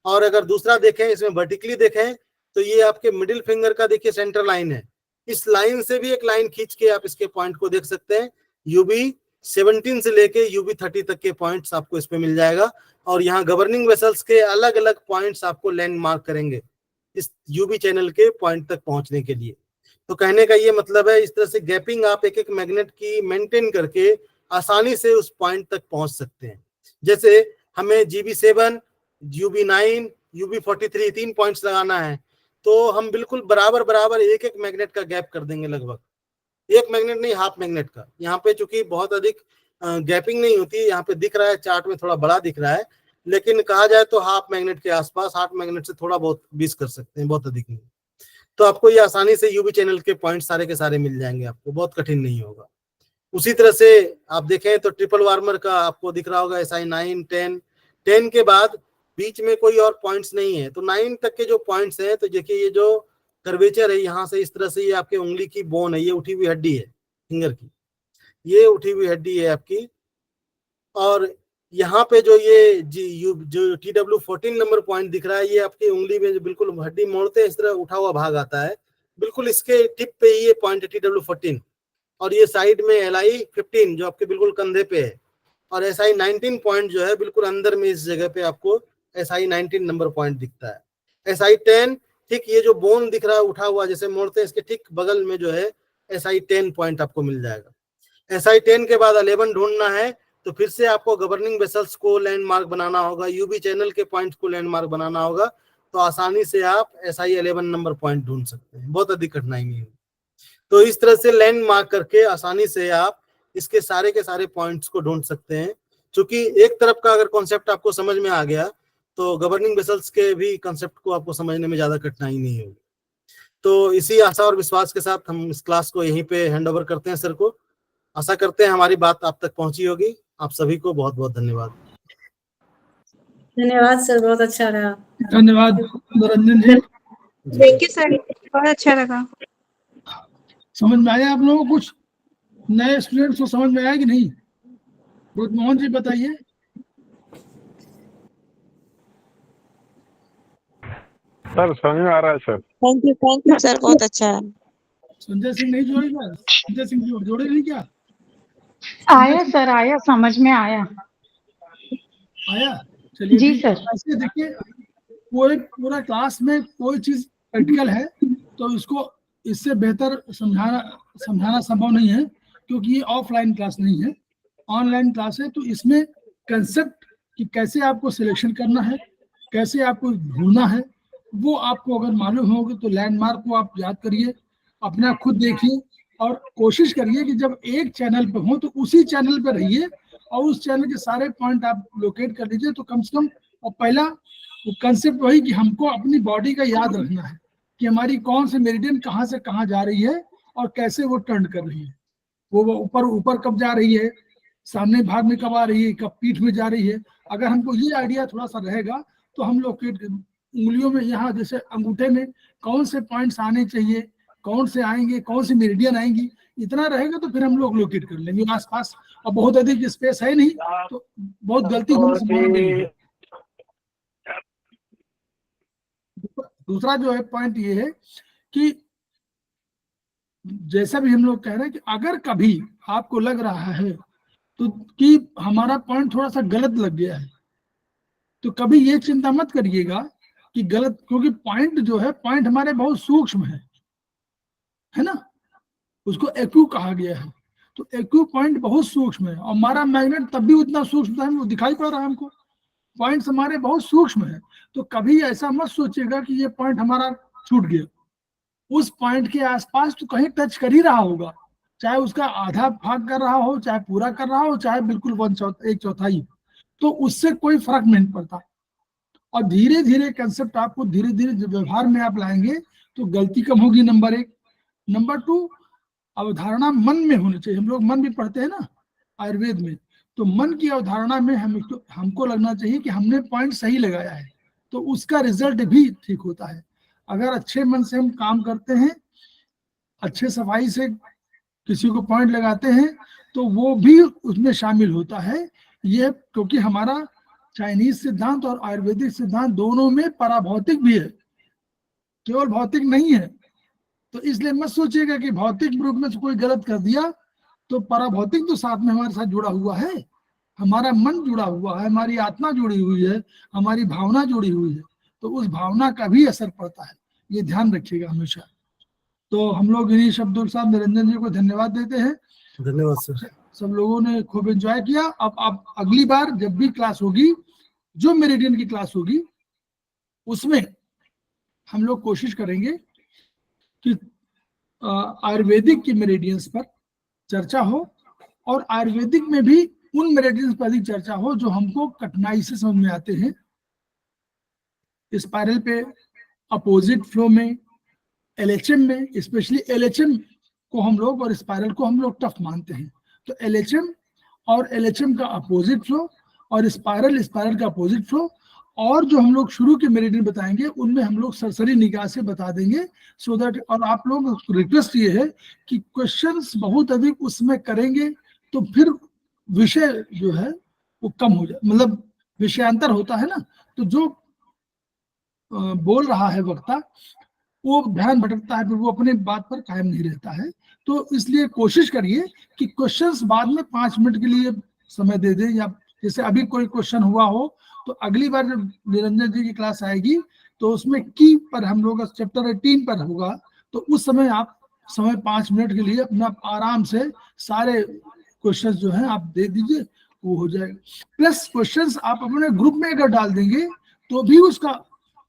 और अगर दूसरा देखें, इसमें वर्टिकली देखें तो ये आपके मिडिल फिंगर का देखिए सेंटर लाइन है, इस लाइन से भी एक लाइन खींच के आप इसके पॉइंट को देख सकते हैं। UB17 से लेके UB30 तक के पॉइंट्स आपको इसमें मिल जाएगा। और यहाँ गवर्निंग वेसल्स के अलग अलग पॉइंट्स आपको लैंडमार्क करेंगे इस UB चैनल के पॉइंट तक पहुंचने के लिए। तो कहने का ये मतलब है, इस तरह से गैपिंग आप एक एक मैग्नेट की मेंटेन करके आसानी से उस पॉइंट तक पहुंच सकते हैं। जैसे हमें GB7, UB9, UB43 3 पॉइंट्स लगाना है, तो हम बिल्कुल बराबर एक एक मैग्नेट का गैप कर देंगे, लगभग एक मैग्नेट नहीं हाफ मैग्नेट का। यहाँ पे चूंकि बहुत अधिक गैपिंग नहीं होती, यहाँ पे दिख रहा है चार्ट में थोड़ा बड़ा दिख रहा है, लेकिन कहा जाए तो हाफ मैग्नेट के आसपास, हाफ मैग्नेट से थोड़ा बहुत 20 कर सकते हैं, बहुत अधिक नहीं। तो आपको ये आसानी से UB चैनल के पॉइंट सारे के सारे मिल जाएंगे, आपको बहुत कठिन नहीं होगा। उसी तरह से आप देखें तो ट्रिपल वार्मर का आपको दिख रहा होगा SI9, 10 के बाद बीच में कोई और पॉइंट्स नहीं है, तो 9 तक के जो पॉइंट्स हैं, तो देखिए ये जो कर्वेचर है यहाँ से इस तरह से, ये आपके उंगली की बोन है, ये उठी हुई हड्डी है फिंगर की, ये उठी हुई हड्डी है आपकी। और यहाँ पे जो ये जो TW14 नंबर पॉइंट दिख रहा है, ये आपकी उंगली में जो बिल्कुल हड्डी मोड़ते हैं इस तरह उठा हुआ भाग आता है, बिल्कुल इसके टिप पे ये पॉइंट है TW14। और ये साइड में LI15 जो आपके बिल्कुल कंधे पे है, और SI19 पॉइंट जो है बिल्कुल अंदर में इस जगह पे आपको SI19 नंबर पॉइंट दिखता है। SI10 ठीक ये जो बोन दिख रहा है उठा हुआ जैसे मोड़ते हैं, इसके ठीक बगल में जो है SI10 पॉइंट आपको मिल जाएगा। SI10 के बाद 11 ढूंढना है, तो फिर से आपको गवर्निंग वेसल्स को लैंडमार्क बनाना होगा, UB चैनल के पॉइंट को लैंडमार्क बनाना होगा, तो आसानी से आप SI11 नंबर पॉइंट ढूंढ सकते हैं, बहुत अधिक कठिनाई नहीं है। तो इस तरह से लैंडमार्क करके आसानी से आप इसके सारे के सारे पॉइंट्स को ढूंढ सकते हैं। क्योंकि एक तरफ का अगर कॉन्सेप्ट आपको समझ में आ गया तो गवर्निंग वेसल्स के भी कॉन्सेप्ट को आपको समझने में ज्यादा कठिनाई नहीं होगी। तो इसी आशा और विश्वास के साथ हम इस क्लास को यहीं पे हैंड ओवर करते हैं सर को। आशा करते हैं हमारी बात आप तक पहुंची होगी। आप सभी को बहुत बहुत धन्यवाद। धन्यवाद सर, बहुत अच्छा रहा। धन्यवाद निरंजन जी। थैंक यू सर, बहुत अच्छा लगा। समझ में आया आप लोगों को? कुछ नए स्टूडेंट्स को समझ में आया कि नहीं? मोहन जी बताइए। सर समझ में आ रहा है सर। थैंक यू सर, बहुत अच्छा है। संजय सिंह नहीं जोड़े क्या? संजय सिंह जोड़े नहीं क्या? आया सर, आया, समझ में आया। आया? चलिए जी सर। ऐसे देखिए, कोई पूरा क्लास में कोई चीज प्रैक्टिकल है तो इसको इससे बेहतर समझाना संभव नहीं है, क्योंकि ये ऑफलाइन क्लास नहीं है, ऑनलाइन क्लास है। तो इसमें कंसेप्ट कि कैसे आपको सिलेक्शन करना है, कैसे आपको ढूंढना है वो आपको अगर मालूम होगी तो लैंडमार्क को आप याद करिए, अपना खुद देखिए और कोशिश करिए कि जब एक चैनल पे हो तो उसी चैनल पे रहिए और उस चैनल के सारे पॉइंट आप लोकेट कर लीजिए। तो कम से कम, और पहला कंसेप्ट वही कि हमको अपनी बॉडी का याद रखना है कि हमारी कौन से मेरिडियन कहाँ से कहाँ जा रही है और कैसे वो टर्न कर रही है, वो ऊपर ऊपर कब जा रही है, सामने भाग में कब आ रही है, कब पीठ में जा रही है। अगर हमको ये आइडिया थोड़ा सा रहेगा तो हम लोकेट, उंगलियों में यहाँ जैसे अंगूठे में कौन से पॉइंट्स आने चाहिए, कौन से आएंगे, कौन सी मेरिडियन आएंगी, इतना रहेगा तो फिर हम लोग लोकेट कर लेंगे आसपास। और बहुत अधिक स्पेस है नहीं तो बहुत गलती होने की संभावना नहीं है। दूसरा जो है पॉइंट ये है कि जैसा भी हम लोग कह रहे हैं कि अगर कभी आपको लग रहा है तो कि हमारा पॉइंट थोड़ा सा गलत लग गया है, तो कभी ये चिंता मत करिएगा कि गलत, क्योंकि पॉइंट जो है, पॉइंट हमारे बहुत सूक्ष्म है ना, उसको एक्यू कहा गया है। तो एक्यू पॉइंट बहुत सूक्ष्म है और हमारा मैग्नेट तब भी उतना सूक्ष्म है, वो दिखाई पड़ रहा है हमको। पॉइंट्स हमारे बहुत सूक्ष्म है, तो कभी ऐसा मत सोचिएगा कि ये पॉइंट हमारा छूट गया। उस पॉइंट के आसपास तो कहीं टच कर ही रहा होगा, चाहे उसका आधा भाग कर रहा हो, चाहे पूरा कर रहा हो, चाहे बिल्कुल एक चौथाई, तो उससे कोई फर्क नहीं पड़ता। और धीरे धीरे कंसेप्ट आपको धीरे धीरे व्यवहार में आप लाएंगे तो गलती कम होगी, नंबर 1। नंबर 2, अवधारणा मन में होनी चाहिए। हम लोग मन भी पढ़ते हैं ना आयुर्वेद में, तो मन की अवधारणा में हमको लगना चाहिए कि हमने पॉइंट सही लगाया है, तो उसका रिजल्ट भी ठीक होता है। अगर अच्छे मन से हम काम करते हैं, अच्छे सफाई से किसी को पॉइंट लगाते हैं, तो वो भी उसमें शामिल होता है। ये क्योंकि हमारा चाइनीज सिद्धांत और आयुर्वेदिक सिद्धांत दोनों में पराभौतिक भी है, केवल भौतिक नहीं है। तो इसलिए मत सोचिएगा कि भौतिक रूप में कोई गलत कर दिया तो पराभौतिक तो साथ में हमारे साथ जुड़ा हुआ है, हमारा मन जुड़ा हुआ है, हमारी आत्मा जुड़ी हुई है, हमारी भावना जुड़ी हुई है, तो उस भावना का भी असर पड़ता है, ये ध्यान रखिएगा हमेशा। तो हम लोग इन्हीं शब्दों के साथ निरंजन जी को धन्यवाद देते हैं। धन्यवाद सर। सब लोगों ने खूब एंजॉय किया। अब आप अगली बार जब भी क्लास होगी, जो मेरिडियन की क्लास होगी, उसमें हम लोग कोशिश करेंगे कि आयुर्वेदिक की मेरिडियंस पर चर्चा हो और आयुर्वेदिक में भी उन मेरिडियंस पर अधिक चर्चा हो जो हमको कठिनाई से समझ में आते हैं। स्पाइरल पे, अपोजिट फ्लो में, एलएचएम में, स्पेशली एलएचएम को हम लोग और स्पाइरल को हम लोग टफ मानते हैं। तो एलएचएम और एलएचएम का अपोजिट फ्लो और स्पाइरल का अपोजिट फ्लो, और जो हम लोग शुरू के मेरिडियन बताएंगे उनमें हम लोग सरसरी निगाह से बता देंगे, सो दैट। और आप लोग रिक्वेस्ट ये है कि क्वेश्चंस बहुत अधिक उसमें करेंगे तो फिर विषय जो है वो कम हो जाए, मतलब विषयांतर होता है ना, तो जो बोल रहा है वक्ता वो ध्यान भटकता है, फिर वो अपने बात पर कायम नहीं रहता है। तो इसलिए कोशिश करिए कि क्वेश्चंस बाद में 5 मिनट के लिए समय दे दें, या जैसे अभी कोई क्वेश्चन हुआ हो तो अगली बार जब निरंजन जी की क्लास आएगी तो उसमें की पर हम लोग चैप्टर 18 पर होगा, तो उस समय आप समय 5 मिनट के लिए अपना आराम से सारे क्वेश्चंस जो हैं आप दे दीजिए, वो हो जाएगा। प्लस क्वेश्चंस आप अपने ग्रुप में अगर डाल देंगे तो भी उसका,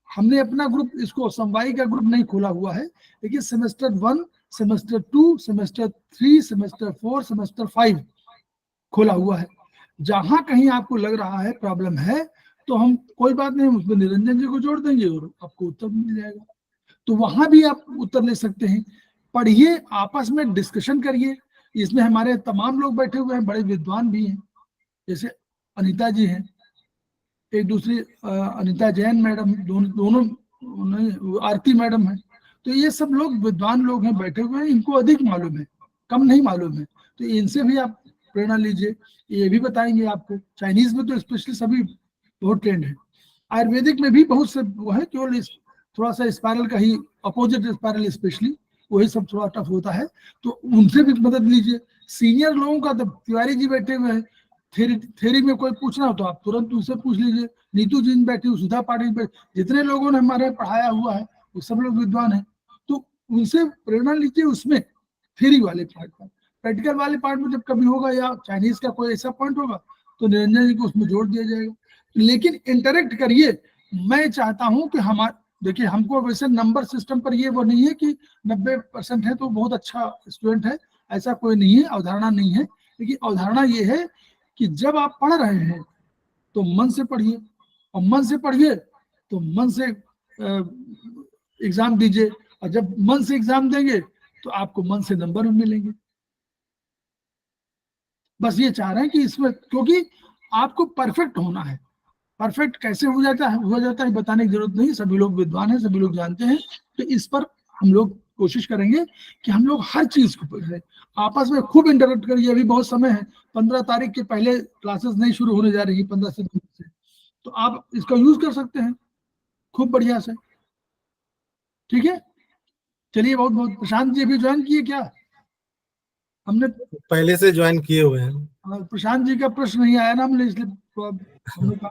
हमने अपना ग्रुप, इसको समवायी का ग्रुप नहीं खोला हुआ है, लेकिन semester 1, semester 2, semester 3, semester 4, semester 5 खोला हुआ है। जहां कहीं आपको लग रहा है प्रॉब्लम है तो हम, कोई बात नहीं, उसमें निरंजन जी को जोड़ देंगे और आपको उत्तर मिल जाएगा। तो वहां भी आप उत्तर ले सकते हैं। पढ़िए, आपस में डिस्कशन करिए। इसमें हमारे तमाम लोग बैठे हुए हैं, बड़े विद्वान भी हैं, जैसे अनीता जी हैं, एक दूसरी अनीता जैन मैडम, दोनों आरती मैडम है। तो ये सब लोग विद्वान लोग हैं, बैठे हुए हैं, इनको अधिक मालूम है, कम नहीं मालूम है। तो इनसे भी आप प्रेरणा लीजिए, ये भी बताएंगे आपको। चाइनीज में तो स्पेशली सभी बहुत ट्रेंड है, आयुर्वेदिक में भी बहुत से वो है, केवल थोड़ा सा स्पाइरल का ही, अपोजिट स्पाइरल स्पेशली वही सब थोड़ा टफ होता है, तो उनसे भी मदद लीजिए। सीनियर लोगों का, तो तिवारी जी बैठे हुए हैं, थ्योरी में कोई पूछना हो तो आप तुरंत उनसे पूछ लीजिए। नीतू जी बैठी, सुधा पाटिल बैठी, जितने लोगों ने हमारे पढ़ाया हुआ है वो सब लोग विद्वान हैं, तो उनसे प्रेरणा लीजिए। उसमें थ्योरी वाले पार्ट पर, प्रैक्टिकल वाले पार्ट में जब कभी होगा या चाइनीज का कोई ऐसा पॉइंट होगा तो निरंजन जी को उसमें जोड़ दिया जाएगा। लेकिन इंटरेक्ट करिए, मैं चाहता हूं कि देखिए, हमको वैसे नंबर सिस्टम पर ये वो नहीं है कि 90% है तो बहुत अच्छा स्टूडेंट है, ऐसा कोई नहीं है, अवधारणा नहीं है। लेकिन अवधारणा ये है कि जब आप पढ़ रहे हैं तो मन से पढ़िए, और मन से पढ़िए तो मन से एग्जाम दीजिए, और जब मन से एग्जाम देंगे तो आपको मन से नंबर भी मिलेंगे। बस ये चाह रहे हैं कि इसमें, क्योंकि आपको परफेक्ट होना है। परफेक्ट कैसे हो जाता है बताने की जरूरत नहीं, सभी लोग विद्वान हैं, सभी लोग जानते हैं। तो इस पर हम लोग कोशिश करेंगे कि हम लोग हर चीज को पढ़ें, आपस में खूब इंटरेक्ट करिए। अभी बहुत समय है, 15 तारीख के पहले क्लासेस नहीं शुरू होने जा रही, 15 से, तो आप इसका यूज कर सकते हैं खूब बढ़िया से। ठीक है, चलिए, बहुत बहुत। प्रशांत जी भी ज्वाइन किए क्या? हमने पहले से ज्वाइन किए हुए हैं। प्रशांत जी का प्रश्न नहीं आया ना, हमने इसलिए हमने कहा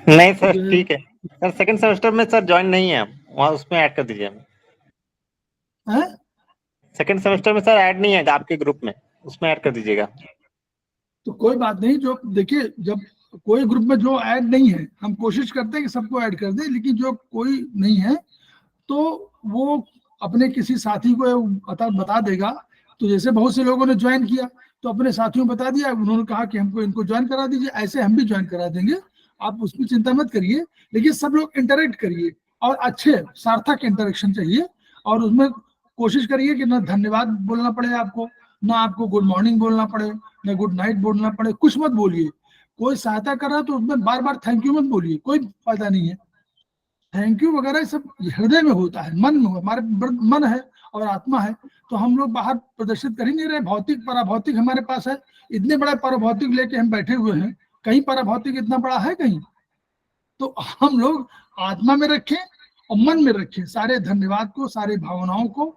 नहीं सर, ठीक है सर। सेकंड सेमेस्टर में सर ज्वाइन नहीं है, वहाँ उसमें ऐड कर दीजिए। सेकंड सेमेस्टर में सर ऐड नहीं है आपके ग्रुप में, उसमें ऐड कर दीजिएगा। तो कोई बात नहीं, जो देखिए, जब कोई ग्रुप में जो ऐड नहीं है, हम कोशिश करते हैं कि सबको ऐड कर दें, लेकिन जो कोई नहीं है तो वो अपने किसी साथी को बता देगा। तो जैसे बहुत से लोगों ने ज्वाइन किया तो अपने साथियों को बता दिया, उन्होंने कहा कि हमको इनको ज्वाइन करा दीजिए, ऐसे हम भी ज्वाइन करा देंगे, आप उसकी चिंता मत करिए। लेकिन सब लोग इंटरेक्ट करिए, और अच्छे सार्थक इंटरेक्शन चाहिए, और उसमें कोशिश करिए कि ना धन्यवाद बोलना पड़े आपको, ना आपको गुड मॉर्निंग बोलना पड़े, ना गुड नाइट बोलना पड़े, कुछ मत बोलिए। कोई सहायता कर रहा है तो उसमें बार बार थैंक यू मत बोलिए, कोई फायदा नहीं है। थैंक यू वगैरह सब हृदय में होता है, मन में, हमारे मन है और आत्मा है। तो हम लोग बाहर प्रदर्शित कर ही नहीं रहे। भौतिक पराभौतिक हमारे पास है, इतने बड़ा पराभौतिक लेके हम बैठे हुए हैं, कहीं पराभौतिक इतना बड़ा है कहीं? तो हम लोग आत्मा में रखें और मन में रखें सारे धन्यवाद को, सारे भावनाओं को।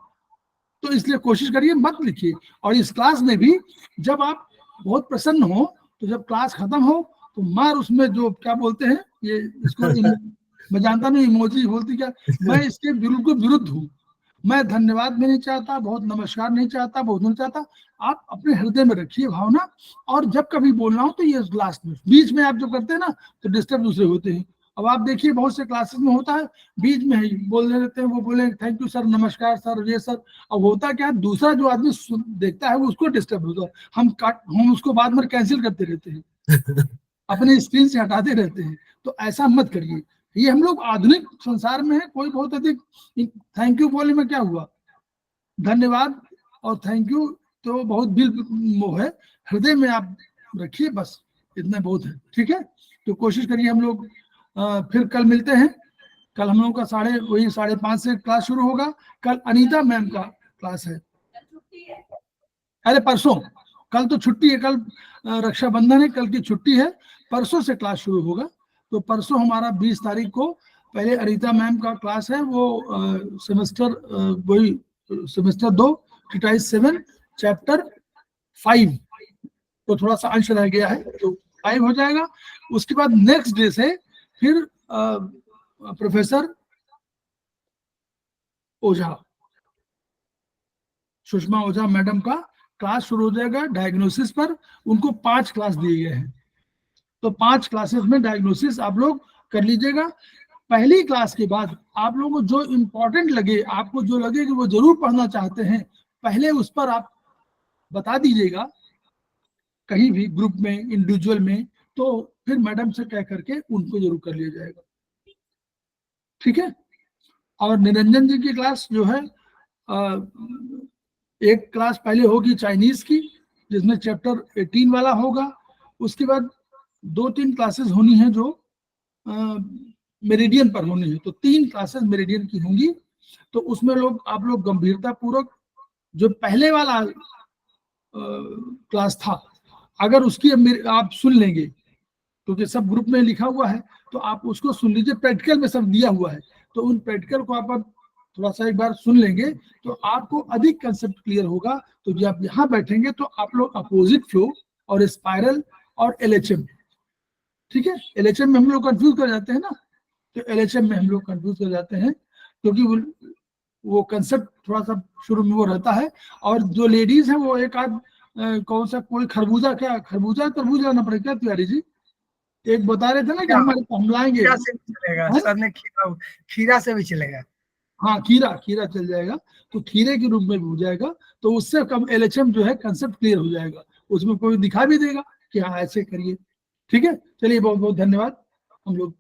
तो इसलिए कोशिश करिए मत लिखिए। और इस क्लास में भी जब आप बहुत प्रसन्न हो, तो जब क्लास खत्म हो तो मार उसमें जो क्या बोलते हैं, ये इसको मैं जानता नहीं इमोजी बोलती क्या, मैं इसके बिल्कुल विरुद्ध हूँ। मैं धन्यवाद भी नहीं चाहता, बहुत नमस्कार नहीं चाहता, बहुत नहीं चाहता। आप अपने हृदय में रखिए भावना, और जब कभी बोलना हो तो ये लास्ट में, बीच में आप जो करते हैं ना तो डिस्टर्ब दूसरे होते हैं। अब आप देखिए बहुत से क्लासेस में होता है, बीच में ही बोलने रहते हैं, वो बोले थैंक यू सर, नमस्कार सर, ये सर। अब होता क्या है, दूसरा जो आदमी देखता है वो उसको डिस्टर्ब होता है, हम उसको बाद में कैंसिल करते रहते हैं, अपने स्क्रीन से हटाते रहते हैं। तो ऐसा मत करिए। ये हम लोग आधुनिक संसार में है, कोई बहुत अधिक थैंक यू बोले में क्या हुआ, धन्यवाद और थैंक यू तो बहुत दिल वो है, हृदय में आप रखिए, बस इतना बहुत है। ठीक है, तो कोशिश करिए। हम लोग फिर कल मिलते हैं। कल हम लोगों का 5:30 से क्लास शुरू होगा। कल अनीता मैम का क्लास है, अरे परसों, कल तो छुट्टी है, कल रक्षाबंधन है, कल की छुट्टी है, परसों से क्लास शुरू होगा। तो परसों हमारा 20 तारीख को पहले अनीता मैम का क्लास है, वो सेमेस्टर 2 ट्रीटाइज 7 चैप्टर 5, तो थोड़ा सा अंश रह गया है तो 5 हो जाएगा। उसके बाद नेक्स्ट डे से फिर प्रोफेसर ओझा, सुषमा ओझा मैडम का क्लास शुरू हो जाएगा डायग्नोसिस पर। उनको 5 क्लास दिए गए हैं, तो 5 क्लासेस में डायग्नोसिस आप लोग कर लीजिएगा। पहली क्लास के बाद आप लोगों को जो इम्पोर्टेंट लगे, आपको जो लगे कि वो जरूर पढ़ना चाहते हैं, पहले उस पर आप बता दीजिएगा, कहीं भी ग्रुप में, इंडिविजुअल में, तो फिर मैडम से कह करके उनको जरूर कर लिया जाएगा। ठीक है। और निरंजन जी की क्लास जो है, एक क्लास पहले होगी चाइनीज की, जिसमें चैप्टर 18 वाला होगा। उसके बाद 2-3 क्लासेस होनी है जो मेरिडियन पर होनी है, तो 3 क्लासेस मेरिडियन की होंगी। तो उसमें आप लोग गंभीरता पूर्वक, जो पहले वाला क्लास था, अगर उसकी आप सुन लेंगे, क्योंकि सब ग्रुप में लिखा हुआ है, तो आप उसको सुन लीजिए, प्रैक्टिकल में सब दिया हुआ है, तो उन प्रैक्टिकल को आप थोड़ा सा एक बार सुन लेंगे तो आपको अधिक कंसेप्ट क्लियर होगा। तो जब आप यहाँ बैठेंगे तो आप लोग अपोजिट फ्लो और स्पाइरल और एलएचएम, ठीक है, एलएचएम में हम लोग कंफ्यूज कर जाते हैं ना, तो एलएचएम में हम लोग कंफ्यूज कर जाते हैं, क्योंकि वो कंसेप्ट थोड़ा सा शुरू में वो रहता है। और जो लेडीज है वो एक आध कौन सा कोई खरबूजा तरबूजा ना पड़े क्या तिवारी जी, एक बता रहे थे ना कि हमारे हम लाएंगे। खीरा से भी चलेगा हाँ? सर ने खीरा से भी चलेगा। हाँ, खीरा चल जाएगा, तो खीरे के रूप में भी हो जाएगा, तो उससे कम एलएचएम जो है कंसेप्ट क्लियर हो जाएगा, उसमें कोई दिखा भी देगा कि हाँ ऐसे करिए। ठीक है, चलिए बहुत बहुत धन्यवाद हम लोग।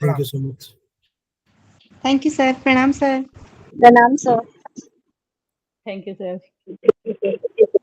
Thank you so much. Thank you sir, प्रणाम सर। प्रणाम सर। Thank you sir.